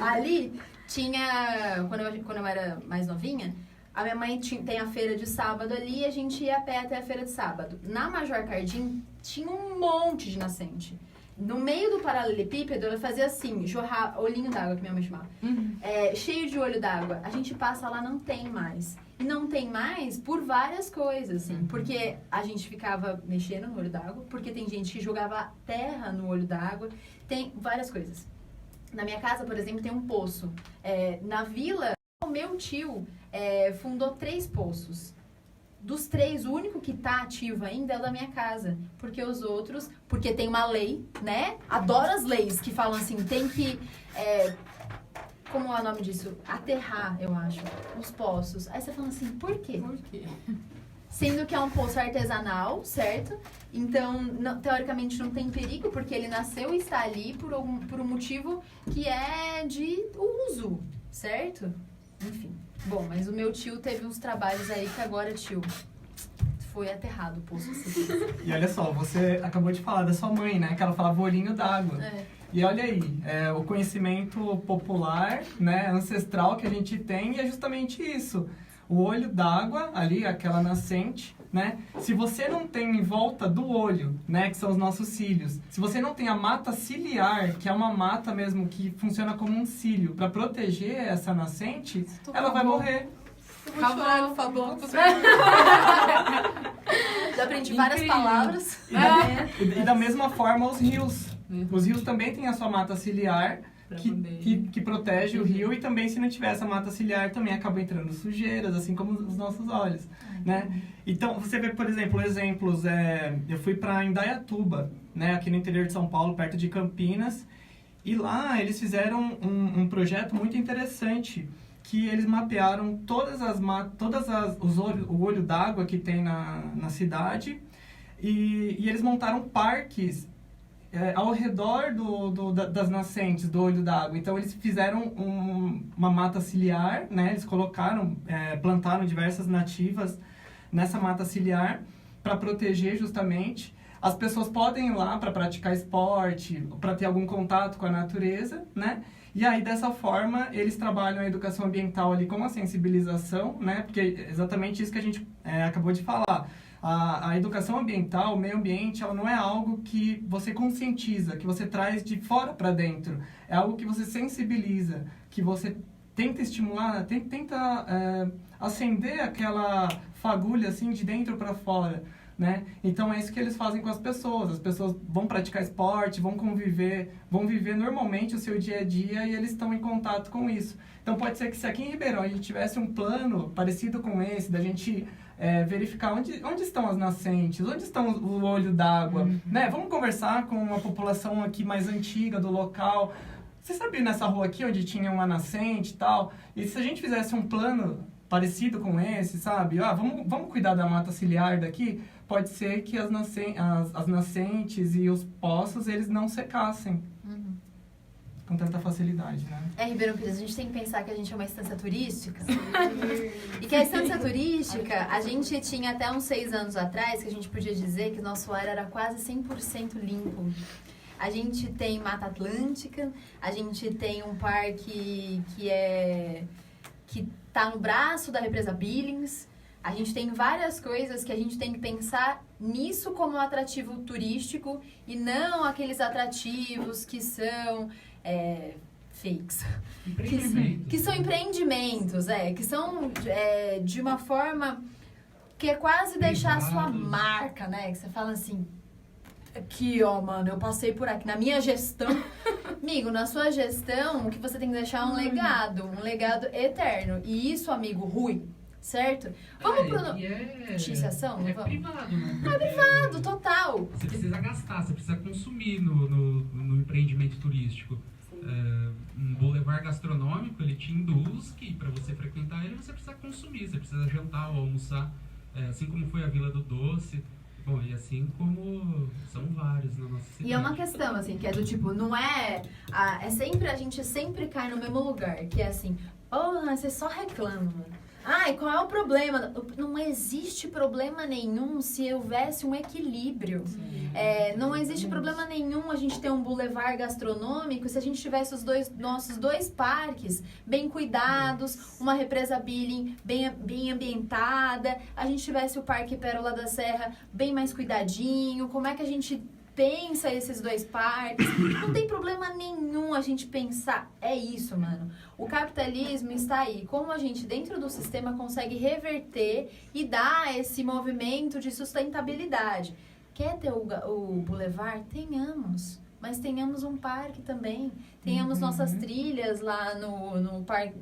ali tinha, quando eu era mais novinha, a minha mãe tem a feira de sábado ali e a gente ia a pé até a feira de sábado. Na Major Cardim tinha um monte de nascente. No meio do paralelepípedo, ela fazia assim, jorrar olhinho d'água, que minha mãe chamava. Cheio de olho d'água. A gente passa lá, não tem mais. E não tem mais por várias coisas, assim. Porque a gente ficava mexendo no olho d'água, porque tem gente que jogava terra no olho d'água. Tem várias coisas. Na minha casa, por exemplo, tem um poço. Na vila, o meu tio fundou 3 poços. Dos 3, o único que tá ativo ainda é o da minha casa. Porque os outros... Porque tem uma lei, né? Adoro as leis que falam assim, tem que... como é o nome disso? Aterrar, eu acho, os poços. Aí você fala assim, por quê? Por quê? Sendo que é um poço artesanal, certo? Então, teoricamente não tem perigo, porque ele nasceu e está ali por um motivo que é de uso, certo? Enfim. Bom, mas o meu tio teve uns trabalhos aí que agora, tio, foi aterrado o poço. E olha só, você acabou de falar da sua mãe, né? Que ela falava olhinho d'água. E olha aí, o conhecimento popular, né, ancestral que a gente tem é justamente isso. O olho d'água, ali, aquela nascente, né? Se você não tem em volta do olho, né, que são os nossos cílios, se você não tem a mata ciliar, que é uma mata mesmo que funciona como um cílio, para proteger essa nascente, ela vai morrer. Por favor. Já aprendi várias palavras. E da mesma forma os rios. Os rios também têm a sua mata ciliar, que protege o rio, e também se não tiver essa mata ciliar também acaba entrando sujeiras, assim como os nossos olhos, né? Então, você vê, por exemplo, exemplos, eu fui para Indaiatuba, né, aqui no interior de São Paulo, perto de Campinas, e lá eles fizeram um projeto muito interessante, que eles mapearam o olho d'água que tem na cidade, e eles montaram parques ao redor das nascentes do olho d'água. Então, eles fizeram uma mata ciliar, né? Eles plantaram diversas nativas nessa mata ciliar para proteger justamente. as pessoas podem ir lá para praticar esporte, para ter algum contato com a natureza, né? E aí, dessa forma, eles trabalham a educação ambiental ali com a sensibilização, né? Porque é exatamente isso que a gente acabou de falar. A educação ambiental, o meio ambiente, ela não é algo que você conscientiza, que você traz de fora para dentro. É algo que você sensibiliza, que você tenta estimular, tenta acender aquela fagulha assim de dentro para fora, né? Então é isso que eles fazem com as pessoas vão praticar esporte, vão conviver, vão viver normalmente o seu dia a dia e eles estão em contato com isso. Então pode ser que se aqui em Ribeirão a gente tivesse um plano parecido com esse, da gente verificar onde estão as nascentes, onde estão o olho d'água, né? Vamos conversar com a população aqui mais antiga do local. Você sabia nessa rua aqui onde tinha uma nascente e tal? E se a gente fizesse um plano parecido com esse, sabe? Vamos cuidar da mata ciliar daqui? Pode ser que as nascentes e os poços, eles não secassem com tanta facilidade, né? Ribeirão Pires, a gente tem que pensar que a gente é uma estância turística. E que a estância turística, a gente tinha até uns 6 anos atrás, que a gente podia dizer que nosso ar era quase 100% limpo. A gente tem Mata Atlântica, a gente tem um parque que tá no braço da represa Billings. A gente tem várias coisas que a gente tem que pensar nisso como um atrativo turístico e não aqueles atrativos que são fakes. Que são empreendimentos, que são de uma forma que é quase deixar a sua marca, né? Que você fala assim, aqui, ó, mano, eu passei por aqui. Na minha gestão, amigo, na sua gestão, o que você tem que deixar é um legado eterno. E isso, amigo, ruim, certo? Vamos pro noticiação? É privado, né? É privado, total. Você precisa gastar, você precisa consumir no empreendimento turístico. Um boulevard gastronômico, ele te induz que para você frequentar ele, você precisa consumir, você precisa jantar ou almoçar, assim como foi a Vila do Doce. Bom, e assim como são vários na nossa cidade. E é uma questão, assim, que é do tipo, não é... a gente sempre cai no mesmo lugar, que é assim, você só reclama, mano. E qual é o problema? Não existe problema nenhum se houvesse um equilíbrio. Não existe problema nenhum a gente ter um boulevard gastronômico se a gente tivesse nossos dois parques bem cuidados, uma represa Billing bem ambientada, a gente tivesse o Parque Pérola da Serra bem mais cuidadinho. Como é que a gente pensa esses 2 parques? Não tem problema nenhum a gente pensar. É isso, mano. O capitalismo está aí. Como a gente, dentro do sistema, consegue reverter e dar esse movimento de sustentabilidade. Quer ter o boulevard? Tenhamos. Mas tenhamos um parque também. Tenhamos nossas trilhas lá no parque,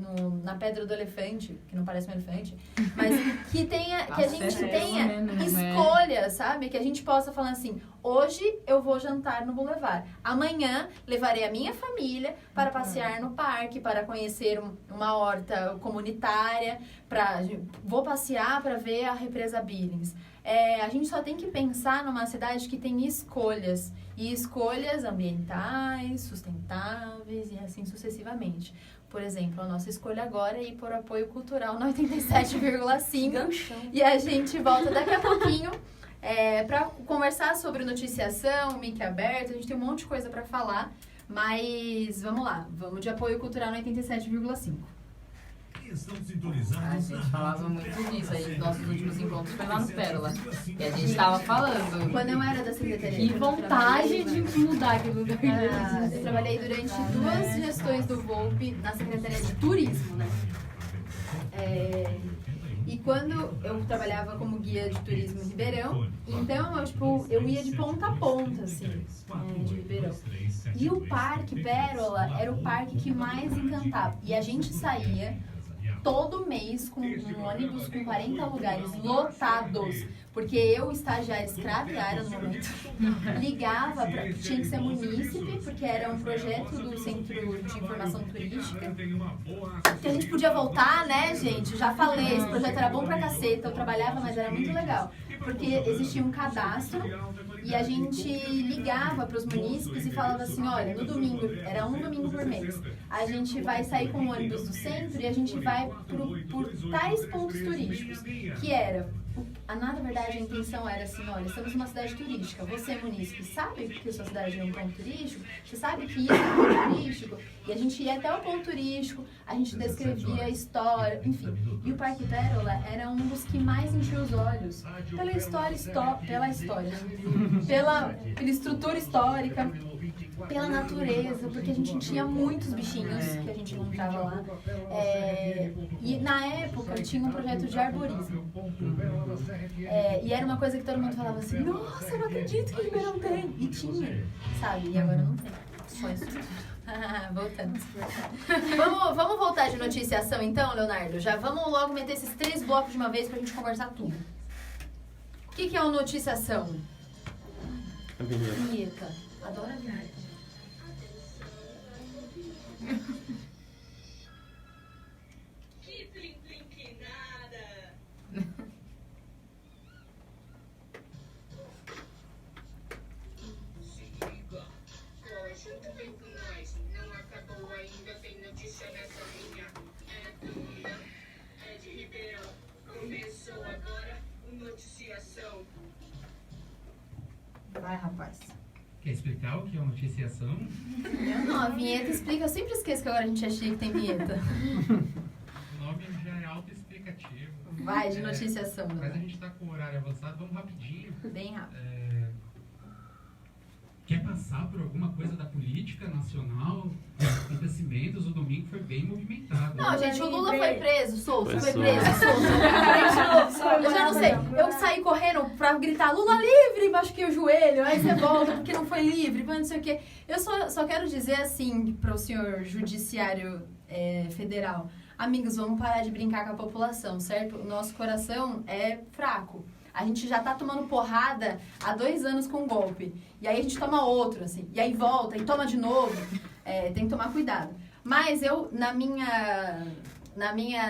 na Pedra do Elefante, que não parece um elefante, mas que a gente tenha escolha, sabe? Que a gente possa falar assim, hoje eu vou jantar no Boulevard. Amanhã levarei a minha família para passear no parque, para conhecer uma horta comunitária, vou passear para ver a represa Billings. A gente só tem que pensar numa cidade que tem escolhas. E escolhas ambientais, sustentáveis e assim sucessivamente. Por exemplo, a nossa escolha agora é ir por apoio cultural no 87,5. E a gente volta daqui a pouquinho para conversar sobre noticiação, mic aberto. A gente tem um monte de coisa para falar. Mas vamos lá, vamos de apoio cultural no 87,5. A gente falava muito disso, nossos últimos encontros foi lá no Pérola. E a gente tava falando. Quando eu era da secretaria. Que vontade de mudar aquele lugar. Eu trabalhei durante 2 gestões do Volpe na Secretaria de Turismo, né? E quando eu trabalhava como guia de turismo em Ribeirão, então eu ia de ponta a ponta, assim, de Ribeirão. E o Parque Pérola era o parque que mais encantava. E a gente saía todo mês com um ônibus com 40 lugares lotados. Porque eu, estagiária escraviária no momento, ligava tinha que ser munícipe, porque era um projeto do Centro de Informação Turística. Que a gente podia voltar, né, gente? Eu já falei, esse projeto era bom pra caceta, eu trabalhava, mas era muito legal. Porque existia um cadastro e a gente ligava para os munícipes e falava assim, olha, no domingo, era um domingo por mês, a gente vai sair com o ônibus do centro e a gente vai por tais pontos turísticos, que era Na verdade, a intenção era assim, olha, estamos numa cidade turística. Você, munícipe, sabe que a sua cidade é um ponto turístico? Você sabe que isso é um ponto turístico? E a gente ia até o ponto turístico, a gente descrevia a história, enfim. E o Parque Pérola era um dos que mais enchia os olhos pela história, pela estrutura histórica, pela natureza, porque a gente tinha muitos bichinhos que a gente encontrava lá. E na época tinha um projeto de arborismo. E era uma coisa que todo mundo falava assim, nossa, eu não acredito que Ribeirão tem. E tinha, sabe? E agora não tem. Só isso. Voltando. Vamos voltar de noticiação então, Leonardo? Já vamos logo meter esses 3 blocos de uma vez pra gente conversar tudo. O que é o noticiação? A vinheta. Vinheta. Adoro a vinheta. Que plim plim que nada. Se liga, cola junto vem com nós. Não acabou ainda, tem notícia nessa linha. É dura, é de Ribeirão. Começou agora o noticiação. Vai, rapaz. Quer explicar o que é uma noticiação? Eu não, a vinheta explica. Eu sempre esqueço que agora a gente é chique que tem vinheta. O nome já é autoexplicativo. Vai, de noticiação. Mas a gente tá com o horário avançado, vamos rapidinho. Bem rápido. Quer passar por alguma coisa da política nacional? Acontecimentos, o domingo foi bem movimentado. Não, gente, o Lula foi preso, solto. Foi Foi solto. preso, solto. Eu já não sei. Eu saí correndo pra gritar Lula livre, machuquei o joelho. Aí você volta porque não foi livre, mas não sei o quê. Eu só quero dizer assim pro senhor judiciário federal. Amigos, vamos parar de brincar com a população, certo? O nosso coração é fraco. A gente já tá tomando porrada há 2 anos com um golpe. E aí a gente toma outro, assim. E aí volta, e toma de novo. Tem que tomar cuidado. Mas eu, na minha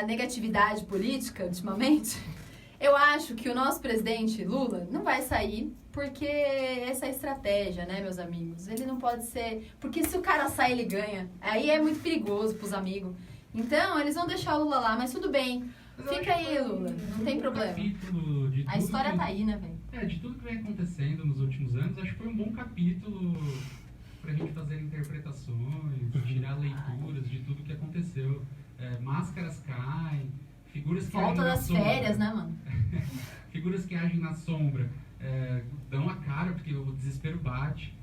negatividade política, ultimamente, eu acho que o nosso presidente, Lula, não vai sair porque essa é a estratégia, né, meus amigos? Ele não pode ser... Porque se o cara sai, ele ganha. Aí é muito perigoso pros amigos. Então, eles vão deixar o Lula lá, mas tudo bem. Fica aí, Lula. Não tem problema. A história tá aí, né, velho? De tudo que vem acontecendo nos últimos anos, acho que foi um bom capítulo pra gente fazer interpretações, tirar leituras de tudo que aconteceu. Máscaras caem, figuras que Volta agem na das sombra. férias, né, mano? Figuras que agem na sombra dão a cara porque o desespero bate.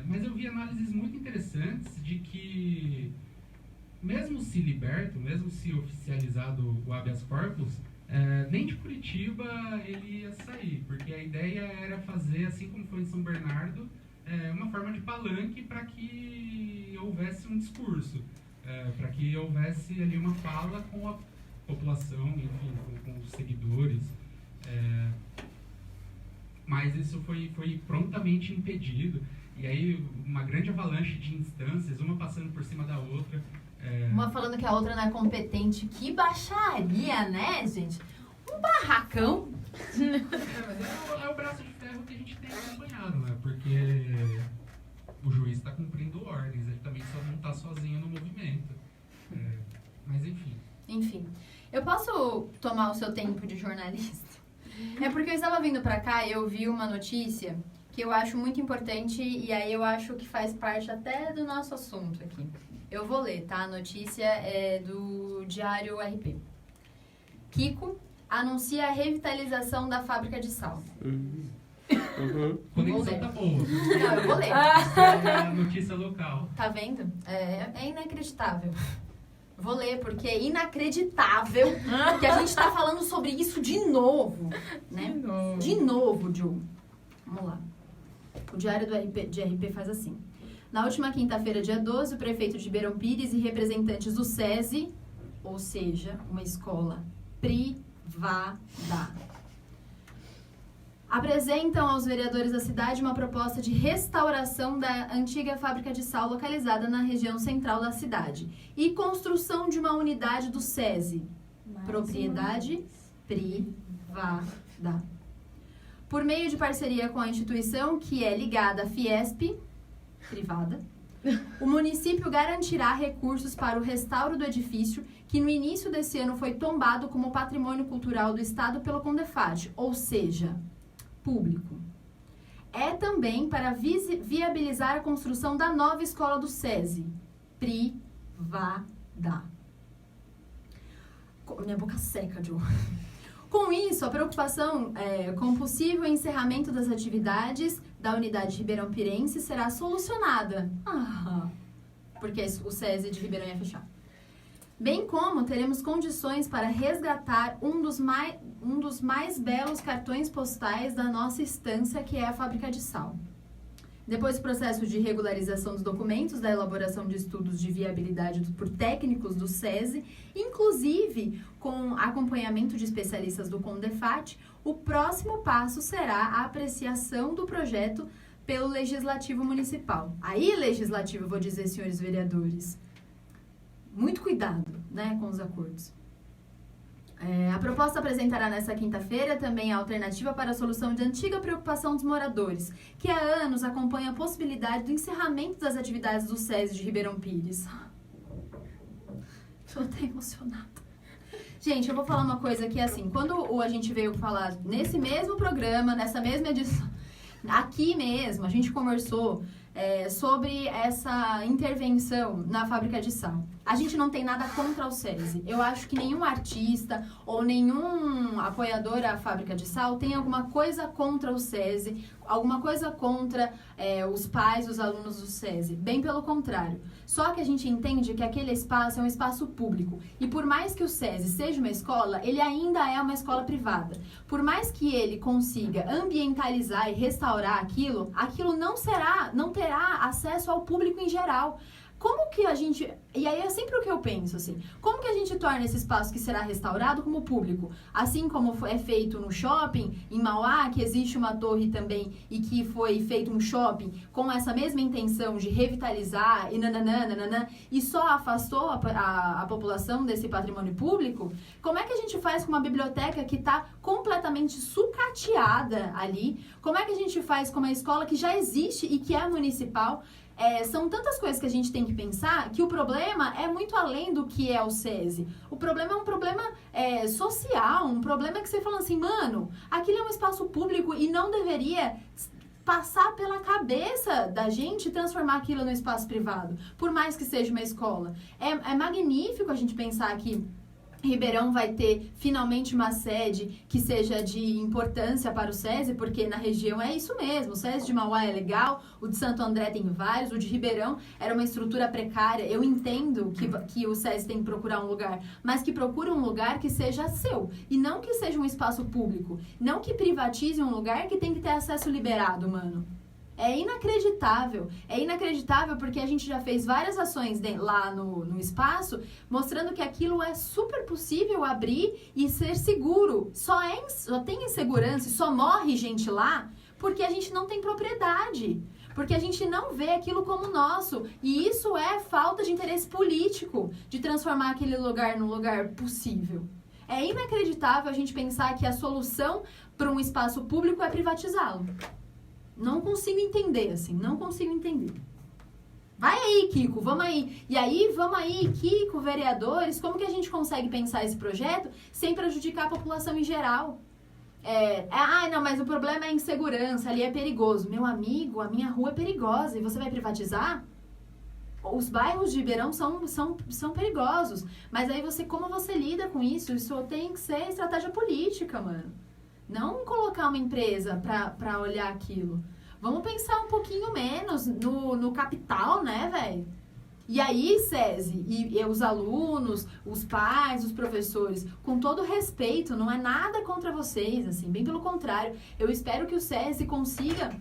Mas eu vi análises muito interessantes de que mesmo se liberto, mesmo se oficializado o habeas corpus, nem de Curitiba ele ia sair, porque a ideia era fazer, assim como foi em São Bernardo, uma forma de palanque para que houvesse um discurso, para que houvesse ali uma fala com a população, enfim, com os seguidores. Mas isso foi prontamente impedido, e aí uma grande avalanche de instâncias, uma passando por cima da outra. Uma falando que a outra não é competente. Que baixaria, né, gente? Um barracão. Mas é o braço de ferro que a gente tem acompanhado, né? Porque o juiz está cumprindo ordens, ele também só não está sozinho no movimento. Mas enfim. Eu posso tomar o seu tempo de jornalista? É porque eu estava vindo pra cá e eu vi uma notícia que eu acho muito importante e aí eu acho que faz parte até do nosso assunto aqui. Eu vou ler, tá? A notícia é do Diário RP. Kiko anuncia a revitalização da fábrica de sal. Conexão tá boa. Não, eu vou ler. É a notícia local. Tá vendo? É inacreditável. Vou ler, porque é inacreditável que a gente tá falando sobre isso de novo, né? De novo, Ju. Vamos lá. O Diário de RP faz assim. Na última quinta-feira, dia 12, o prefeito de Ribeirão Pires e representantes do SESI, ou seja, uma escola privada, apresentam aos vereadores da cidade uma proposta de restauração da antiga fábrica de sal localizada na região central da cidade e construção de uma unidade do SESI, propriedade privada, por meio de parceria com a instituição que é ligada à Fiesp, privada, O município garantirá recursos para o restauro do edifício, que no início desse ano foi tombado como patrimônio cultural do Estado pelo Condefat, ou seja, público. É também para viabilizar a construção da nova escola do SESI, privada. Minha boca seca, Joe. Com isso, a preocupação com o possível encerramento das atividades da unidade Ribeirão Pirense será solucionada. Porque o SESI de Ribeirão ia fechar. Bem como teremos condições para resgatar um dos mais belos cartões postais da nossa estância, que é a Fábrica de Sal. Depois do processo de regularização dos documentos da elaboração de estudos de viabilidade por técnicos do SESI, inclusive com acompanhamento de especialistas do Condefat, o próximo passo será a apreciação do projeto pelo Legislativo Municipal. Aí, Legislativo, eu vou dizer, senhores vereadores, muito cuidado, né, com os acordos. A proposta apresentará nesta quinta-feira também a alternativa para a solução de antiga preocupação dos moradores, que há anos acompanha a possibilidade do encerramento das atividades do SESI de Ribeirão Pires. Estou até emocionada. Gente, eu vou falar uma coisa que, assim, quando a gente veio falar nesse mesmo programa, nessa mesma edição, aqui mesmo, a gente conversou sobre essa intervenção na fábrica de sal. A gente não tem nada contra o SESI. Eu acho que nenhum artista ou nenhum apoiador à fábrica de sal tem alguma coisa contra o SESI, alguma coisa contra os pais, os alunos do SESI. Bem pelo contrário. Só que a gente entende que aquele espaço é um espaço público. E por mais que o SESI seja uma escola, ele ainda é uma escola privada. Por mais que ele consiga ambientalizar e restaurar aquilo não terá acesso ao público em geral. Como que a gente... E aí é sempre o que eu penso, assim. Como que a gente torna esse espaço que será restaurado como público? Assim como é feito no shopping, em Mauá, que existe uma torre também, e que foi feito um shopping com essa mesma intenção de revitalizar e nananã, e só afastou a população desse patrimônio público. Como é que a gente faz com uma biblioteca que está completamente sucateada ali? Como é que a gente faz com uma escola que já existe e que é municipal? São tantas coisas que a gente tem que pensar que o problema é muito além do que é o SESI. O problema é um problema social, um problema que você fala assim, mano, aquilo é um espaço público e não deveria passar pela cabeça da gente transformar aquilo num espaço privado, por mais que seja uma escola. É magnífico a gente pensar que Ribeirão vai ter finalmente uma sede que seja de importância para o SESI, porque na região é isso mesmo. O SESI de Mauá é legal, o de Santo André tem vários, o de Ribeirão era uma estrutura precária. Eu entendo que o SESI tem que procurar um lugar, mas que procure um lugar que seja seu, e não que seja um espaço público. Não que privatize um lugar que tem que ter acesso liberado, mano. É inacreditável porque a gente já fez várias ações lá no espaço, mostrando que aquilo é super possível abrir e ser seguro. Só tem insegurança e só morre gente lá porque a gente não tem propriedade, porque a gente não vê aquilo como nosso. E isso é falta de interesse político, de transformar aquele lugar num lugar possível. É inacreditável a gente pensar que a solução para um espaço público é privatizá-lo. Não consigo entender, assim, não consigo entender. Vai aí, Kiko, vamos aí. E aí, vamos aí, Kiko, vereadores, como que a gente consegue pensar esse projeto sem prejudicar a população em geral? Não, mas o problema é a insegurança, ali é perigoso. Meu amigo, a minha rua é perigosa e você vai privatizar? Os bairros de Ribeirão são perigosos. Mas aí como você lida com isso? Isso tem que ser estratégia política, mano. Não colocar uma empresa pra olhar aquilo. Vamos pensar um pouquinho menos no capital, né, velho? E aí, SESI, e os alunos, os pais, os professores, com todo respeito, não é nada contra vocês, assim, bem pelo contrário. Eu espero que o SESI consiga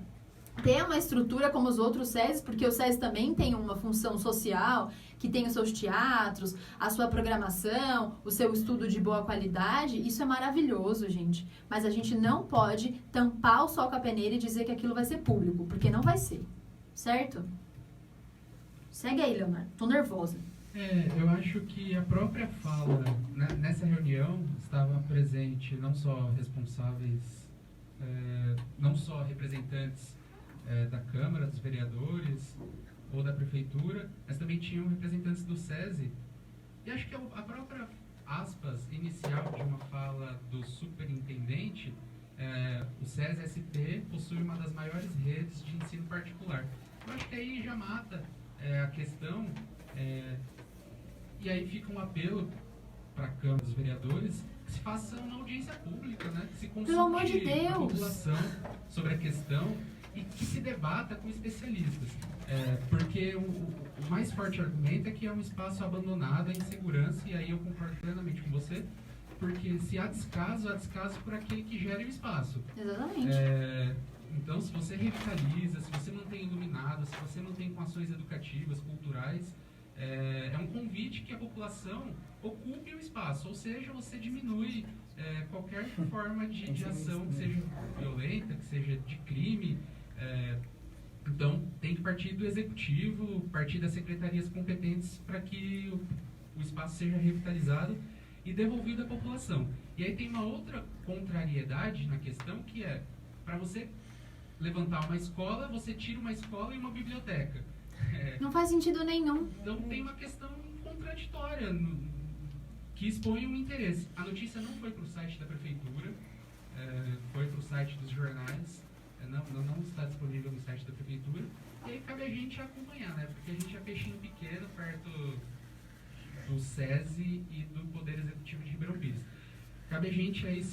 ter uma estrutura como os outros SESIs, porque o SESI também tem uma função social, que tem os seus teatros, a sua programação, o seu estudo de boa qualidade. Isso é maravilhoso, gente. Mas a gente não pode tampar o sol com a peneira e dizer que aquilo vai ser público, porque não vai ser. Certo? Segue aí, Leonardo. Tô nervosa. Eu acho que a própria fala, nessa reunião, estava presente não só responsáveis, não só representantes da Câmara, dos vereadores, ou da prefeitura, mas também tinham representantes do SESI. E acho que a própria aspas inicial de uma fala do superintendente, o SESI-SP possui uma das maiores redes de ensino particular. Eu acho que aí já mata a questão, e aí fica um apelo para a Câmara dos Vereadores que se faça uma audiência pública, né? Que se consulte Pelo amor de a Deus! população sobre a questão e que se debata com especialistas. Porque o mais forte argumento é que é um espaço abandonado, é insegurança, e aí eu concordo plenamente com você, porque se há descaso por aquele que gera o espaço. Exatamente. Então, se você revitaliza, se você mantém iluminado, se você mantém com ações educativas, culturais, é um convite que a população ocupe o espaço, ou seja, você diminui qualquer forma de ação que seja violenta, que seja de crime. Então, tem que partir do executivo, partir das secretarias competentes para que o espaço seja revitalizado e devolvido à população. E aí tem uma outra contrariedade na questão, que é, para você levantar uma escola, você tira uma escola e uma biblioteca. Não faz sentido nenhum. Então tem uma questão contraditória que expõe um interesse. A notícia não foi para o site da prefeitura, foi para o site dos jornais, não está disponível no site da prefeitura, e aí cabe a gente acompanhar, né? Porque a gente é peixinho pequeno perto do SESI e do Poder Executivo de Ribeirão Pires. Cabe a gente aí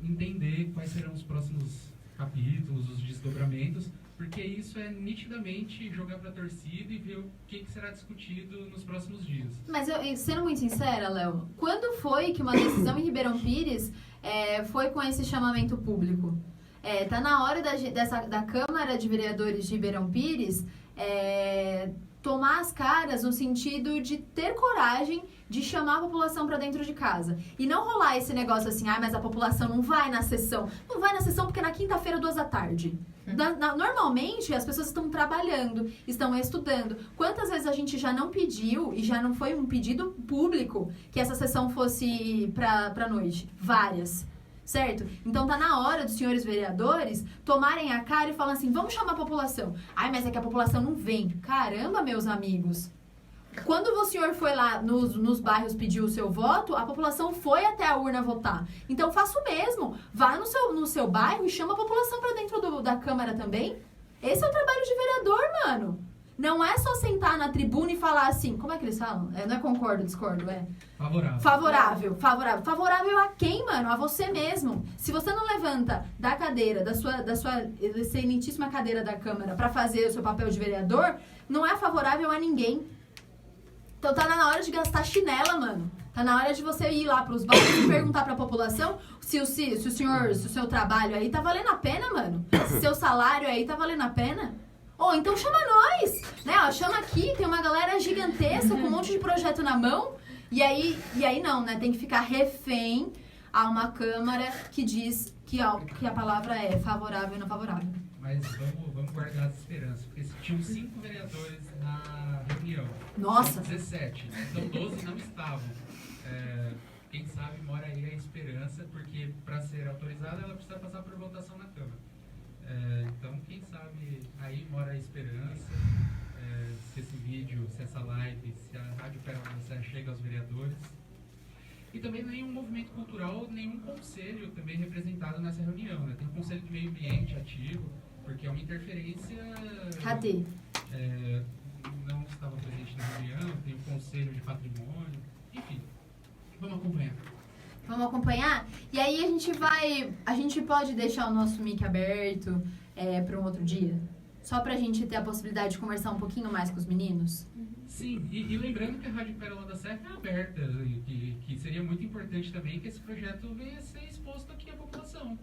entender quais serão os próximos capítulos, os desdobramentos, porque isso é nitidamente jogar para a torcida e ver o que será discutido nos próximos dias. Mas sendo muito sincera, Léo, quando foi que uma decisão em Ribeirão Pires foi com esse chamamento público? Tá na hora da Câmara de Vereadores de Ribeirão Pires tomar as caras no sentido de ter coragem de chamar a população para dentro de casa. E não rolar esse negócio assim, mas a população não vai na sessão. Não vai na sessão porque é na quinta-feira, 14h. Normalmente, as pessoas estão trabalhando, estão estudando. Quantas vezes a gente já não pediu, e já não foi um pedido público, que essa sessão fosse pra noite? Várias. Certo? Então tá na hora dos senhores vereadores tomarem a cara e falar assim, vamos chamar a população. Mas é que a população não vem. Caramba, meus amigos. Quando o senhor foi lá nos bairros pedir o seu voto, a população foi até a urna votar. Então faça o mesmo. Vá no seu bairro e chama a população pra dentro da Câmara também. Esse é o trabalho de vereador, mano. Não é só sentar na tribuna e falar assim, como é que eles falam? Não é concordo, discordo, Favorável. Favorável a quem, mano? A você mesmo. Se você não levanta da cadeira, da sua excelentíssima cadeira da Câmara pra fazer o seu papel de vereador, não é favorável a ninguém. Então tá na hora de gastar chinela, mano. Tá na hora de você ir lá pros bairros e perguntar pra população se o seu trabalho aí tá valendo a pena, mano. Se seu salário aí tá valendo a pena. Então chama nós, né? Chama aqui, tem uma galera gigantesca com um monte de projeto na mão. E aí não, né? Tem que ficar refém a uma Câmara que diz que a palavra é favorável e não favorável. Mas vamos guardar as esperanças, porque tinham 5 vereadores na reunião. Nossa! 17, então 12 não estavam. Quem sabe mora aí a esperança, porque para ser autorizada ela precisa passar por votação na Câmara. Então, quem sabe aí mora a esperança, se esse vídeo, se essa live, se a Rádio Pérola da Serra chega aos vereadores. E também nenhum movimento cultural, nenhum conselho também representado nessa reunião, né? Tem um conselho de meio ambiente ativo, porque é uma interferência... Cadê? Não estava presente na reunião, tem um conselho de patrimônio, enfim, vamos acompanhar. Vamos acompanhar? E aí a gente pode deixar o nosso mic aberto para um outro dia? Só pra gente ter a possibilidade de conversar um pouquinho mais com os meninos? Sim, e lembrando que a Rádio Pérola da Serra é aberta, que seria muito importante também que esse projeto venha a ser exposto aqui à população.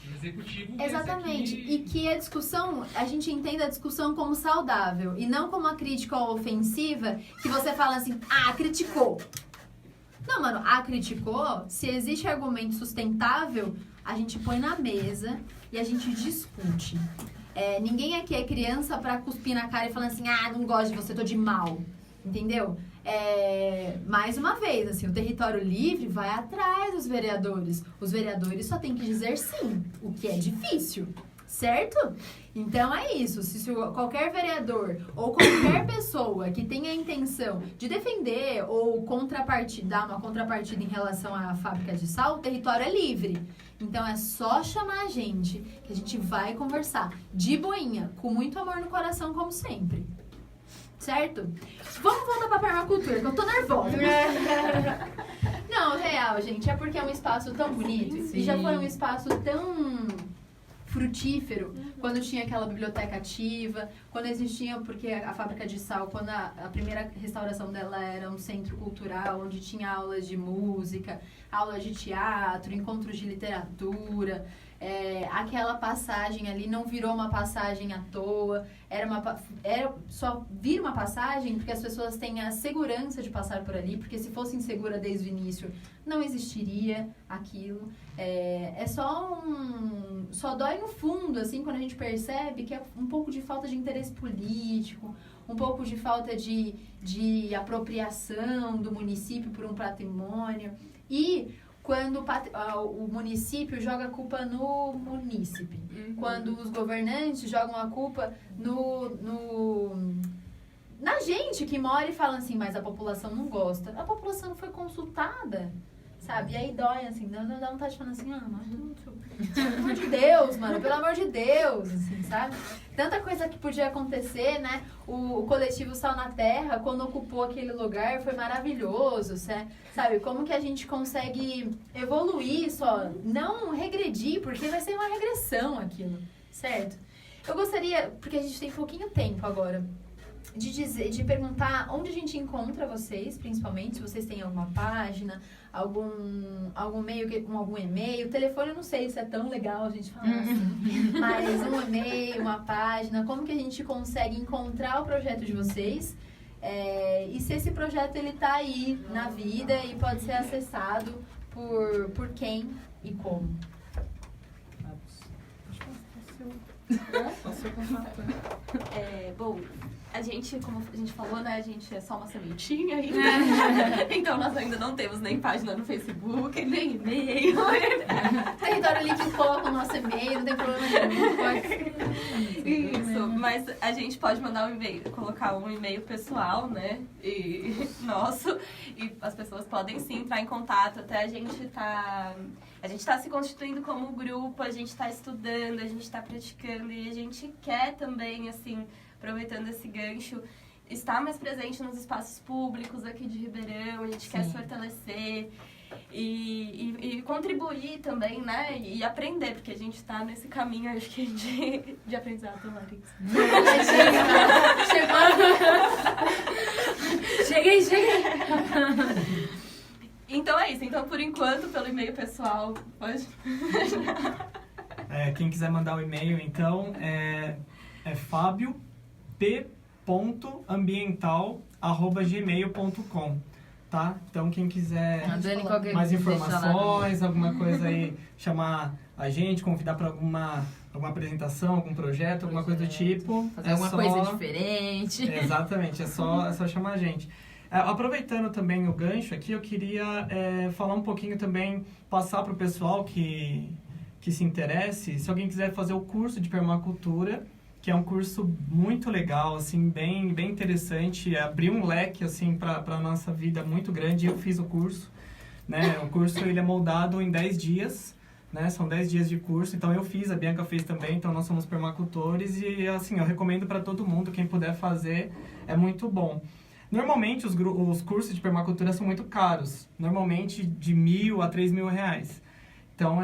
O executivo... Exatamente, e que a gente entenda a discussão como saudável, e não como uma crítica ofensiva, que você fala assim, criticou. Não, mano, criticou, se existe argumento sustentável, a gente põe na mesa e a gente discute. Ninguém aqui é criança pra cuspir na cara e falar assim, não gosto de você, tô de mal. Entendeu? Mais uma vez, assim, o território livre vai atrás dos vereadores. Os vereadores só têm que dizer sim, o que é difícil. Certo? Então é isso. Se qualquer vereador ou qualquer pessoa que tenha a intenção de defender ou dar uma contrapartida em relação à fábrica de sal, o território é livre. Então é só chamar a gente, que a gente vai conversar de boinha, com muito amor no coração, como sempre. Certo? Vamos voltar pra permacultura, que eu tô nervosa. Não, real, gente, é porque é um espaço tão bonito. E já foi um espaço tão frutífero, quando tinha aquela biblioteca ativa, quando existia, porque a fábrica de sal, quando a primeira restauração dela era um centro cultural, onde tinha aulas de música, aulas de teatro, encontros de literatura, aquela passagem ali não virou uma passagem à toa, só vira uma passagem porque as pessoas têm a segurança de passar por ali, porque se fosse insegura desde o início, não existiria aquilo. Só dói no fundo, assim, quando a gente percebe que é um pouco de falta de interesse político, um pouco de falta de apropriação do município por um patrimônio. E quando o município joga a culpa no munícipe. Quando os governantes jogam a culpa na gente que mora e fala assim, mas a população não gosta. A população não foi consultada, sabe? E aí dói, assim, dá vontade de falar assim, mas pelo amor de Deus, mano, pelo amor de Deus, assim, sabe? Tanta coisa que podia acontecer, né? O coletivo Sal na Terra, quando ocupou aquele lugar, foi maravilhoso, sabe? Como que a gente consegue evoluir só, não regredir, porque vai ser uma regressão aquilo, certo? Eu gostaria, porque a gente tem pouquinho tempo agora, de perguntar onde a gente encontra vocês, principalmente, se vocês têm alguma página, algum meio, algum e-mail, telefone, eu não sei se é tão legal a gente falar assim, mas um e-mail, uma página, como que a gente consegue encontrar o projeto de vocês, e se esse projeto ele tá aí na vida e pode ser acessado por quem e como. Bom, a gente, como a gente falou, né, a gente é só uma sementinha ainda. Então nós ainda não temos nem página no Facebook, nem e-mail. Território Líquido coloca o nosso e-mail, não tem problema nenhum. Isso, mas a gente pode mandar um e-mail, colocar um e-mail pessoal, né, nosso, e as pessoas podem sim entrar em contato, até a gente tá se constituindo como grupo, a gente está estudando, a gente está praticando e a gente quer também, assim, aproveitando esse gancho, estar mais presente nos espaços públicos aqui de Ribeirão, a gente quer se fortalecer e contribuir também, né, e aprender, porque a gente está nesse caminho, acho que, de aprendizado, Larissa. Cheguei! Então é isso. Então, por enquanto, pelo e-mail pessoal, pode... Quem quiser mandar o e-mail, então, é fabio.ambiental@gmail.com, tá? Então, quem quiser mais informações, alguma coisa aí, chamar a gente, convidar para alguma apresentação, algum projeto, alguma coisa do tipo. Fazer alguma coisa diferente. Exatamente, é só chamar a gente. Aproveitando também o gancho aqui, eu queria falar um pouquinho também, passar para o pessoal que se interesse, se alguém quiser fazer o curso de permacultura, que é um curso muito legal, assim, bem interessante, abriu um leque, assim, para a nossa vida muito grande. Eu fiz o curso, né? O curso, ele é moldado em 10 dias, né? São 10 dias de curso, então eu fiz, a Bianca fez também, então nós somos permacultores e, assim, eu recomendo para todo mundo, quem puder fazer, é muito bom. Normalmente, os cursos de permacultura são muito caros, normalmente de R$1.000 a R$3.000. Então,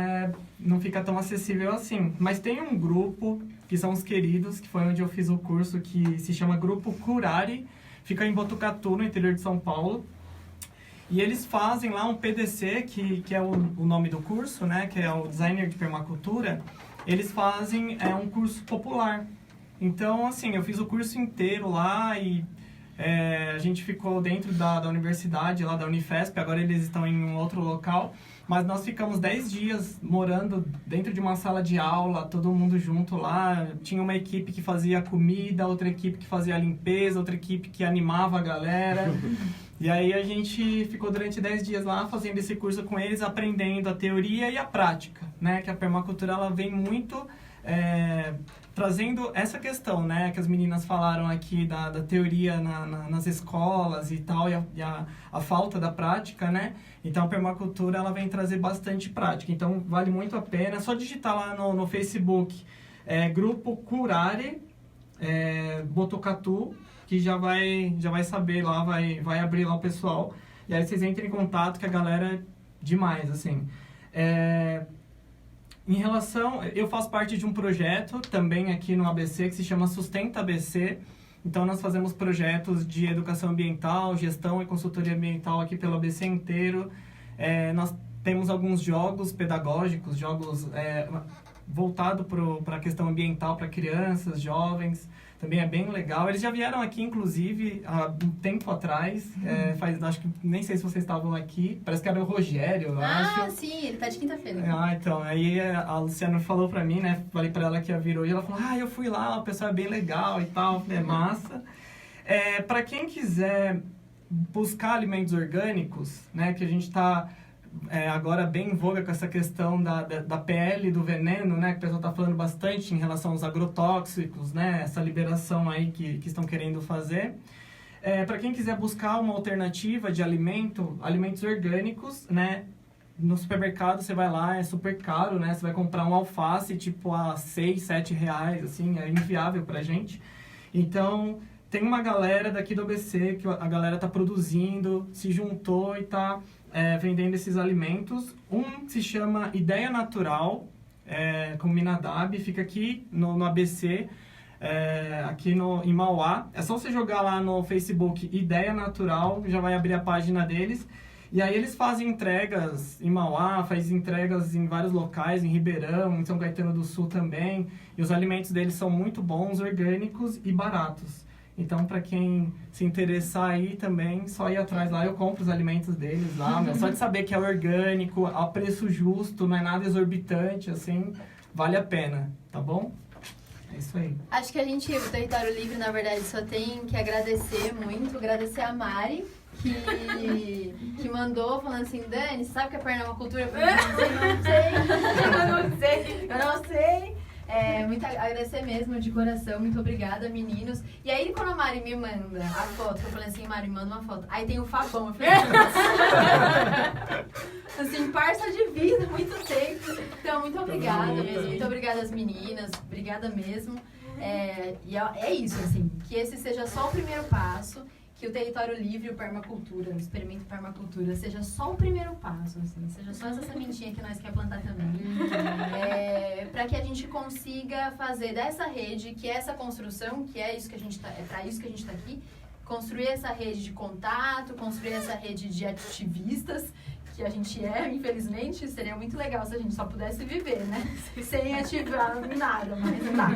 não fica tão acessível assim. Mas tem um grupo, que são os queridos, que foi onde eu fiz o curso, que se chama Grupo Curari, fica em Botucatu, no interior de São Paulo. E eles fazem lá um PDC, que é o nome do curso, né, que é o Designer de Permacultura. Eles fazem um curso popular. Então, assim, eu fiz o curso inteiro lá e... a gente ficou dentro da universidade, lá da Unifesp, agora eles estão em um outro local, mas nós ficamos 10 dias morando dentro de uma sala de aula, todo mundo junto lá, tinha uma equipe que fazia comida, outra equipe que fazia a limpeza, outra equipe que animava a galera, e aí a gente ficou durante 10 dias lá fazendo esse curso com eles, aprendendo a teoria e a prática, né, que a permacultura ela vem muito trazendo essa questão, né, que as meninas falaram aqui da teoria nas escolas e tal, e a falta da prática, né? Então, a permacultura, ela vem trazer bastante prática. Então, vale muito a pena. É só digitar lá no Facebook, Grupo Curare, Botucatu, que já vai saber lá, vai abrir lá o pessoal. E aí vocês entrem em contato, que a galera é demais, assim. Em relação... Eu faço parte de um projeto também aqui no ABC, que se chama Sustenta ABC. Então, nós fazemos projetos de educação ambiental, gestão e consultoria ambiental aqui pelo ABC inteiro. Nós temos alguns jogos pedagógicos, jogos voltados para a questão ambiental para crianças, jovens. Também é bem legal. Eles já vieram aqui, inclusive, há um tempo atrás. Acho que nem sei se vocês estavam aqui. Parece que era o Rogério, eu acho. Ah, sim, ele tá de quinta-feira. Então, aí a Luciana falou pra mim, né? Falei pra ela que ia vir hoje. Ela falou, eu fui lá, o pessoal é bem legal e tal. É massa. Pra quem quiser buscar alimentos orgânicos, né? Que a gente tá... agora bem em voga com essa questão da pele, do veneno, né? Que o pessoal está falando bastante em relação aos agrotóxicos, né? Essa liberação aí que estão querendo fazer. Para quem quiser buscar uma alternativa de alimentos orgânicos, né? No supermercado você vai lá, é super caro, né? Você vai comprar um alface tipo a R$6, R$7, assim, é inviável pra gente. Então, tem uma galera daqui do ABC que a galera tá produzindo, se juntou e tá... vendendo esses alimentos. Um se chama Ideia Natural, com Minadab, fica aqui no ABC, aqui em Mauá. É só você jogar lá no Facebook Ideia Natural, já vai abrir a página deles. E aí eles fazem entregas em Mauá, fazem entregas em vários locais, em Ribeirão, em São Caetano do Sul também. E os alimentos deles são muito bons, orgânicos e baratos. Então, para quem se interessar aí também, só ir atrás lá. Eu compro os alimentos deles lá, só de saber que é orgânico, a preço justo, não é nada exorbitante, assim, vale a pena, tá bom? É isso aí. Acho que o Território Livre, na verdade, só tem que agradecer a Mari, que mandou, falando assim, Dani, você sabe o que é permacultura? Eu falei, eu não sei. Muito agradecer mesmo, de coração, muito obrigada, meninos. E aí, quando a Mari me manda a foto, eu falei assim, Mari, manda uma foto. Aí tem o Fabão, eu falei, assim, parça de vida, muito tempo. Então, muito obrigada mesmo, muito obrigada às meninas, obrigada mesmo. E é isso, assim, que esse seja só o primeiro passo, que o Território Livre e o Permacultura, o Experimento Permacultura, seja só o primeiro passo, assim, seja só essa sementinha que nós quer plantar também. Para que a gente consiga fazer dessa rede, que é essa construção, que é isso que a gente tá, para isso que a gente está aqui, construir essa rede de contato, construir essa rede de ativistas, que a gente infelizmente, seria muito legal se a gente só pudesse viver, né? Sem ativar nada, mas não dá.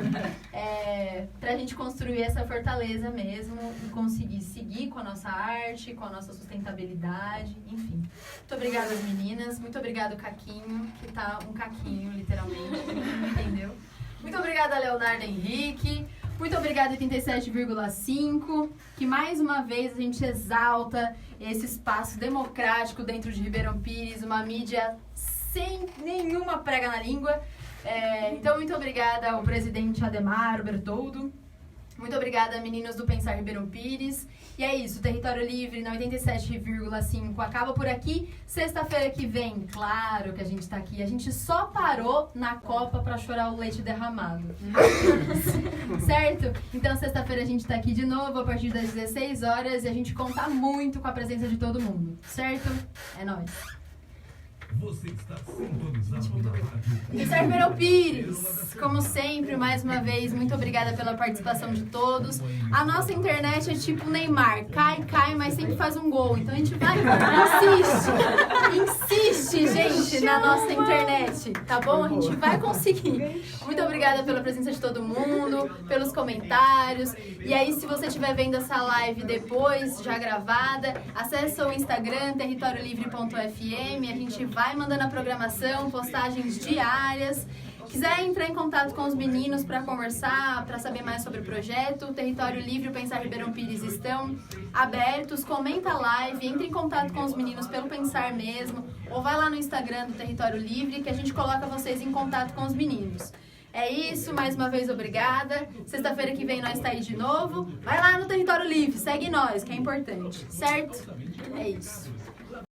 Pra gente construir essa fortaleza mesmo e conseguir seguir com a nossa arte, com a nossa sustentabilidade, enfim. Muito obrigada às meninas, muito obrigado Caquinho, que tá um caquinho, literalmente, entendeu? Muito obrigada, Leonardo Henrique. Muito obrigada, 87,5, que mais uma vez a gente exalta esse espaço democrático dentro de Ribeirão Pires, uma mídia sem nenhuma prega na língua. Então, muito obrigada ao presidente Ademar Bertoldo. Muito obrigada, meninos do Pensar Ribeirão Pires. E é isso, Território Livre na 87,5 acaba por aqui. Sexta-feira que vem, claro que a gente tá aqui. A gente só parou na Copa pra chorar o leite derramado. Certo? Então, sexta-feira a gente tá aqui de novo a partir das 16 horas e a gente conta muito com a presença de todo mundo. Certo? É nóis. Você está sintonizado na rádio. Pensar Ribeirão Pires, como sempre, mais uma vez, muito obrigada pela participação de todos. A nossa internet é tipo Neymar, cai, mas sempre faz um gol. Então a gente vai, insiste, gente, na nossa internet, tá bom? A gente vai conseguir. Muito obrigada pela presença de todo mundo, pelos comentários. E aí, se você estiver vendo essa live depois, já gravada, acessa o Instagram, territoriolivre.fm, a gente vai mandando a programação, postagens diárias. Quiser entrar em contato com os meninos para conversar, para saber mais sobre o projeto, o Território Livre e o Pensar Ribeirão Pires estão abertos. Comenta a live, entre em contato com os meninos pelo Pensar mesmo, ou vai lá no Instagram do Território Livre que a gente coloca vocês em contato com os meninos. É isso, mais uma vez, obrigada. Sexta-feira que vem nós tá aí de novo. Vai lá no Território Livre, segue nós, que é importante, certo? É isso.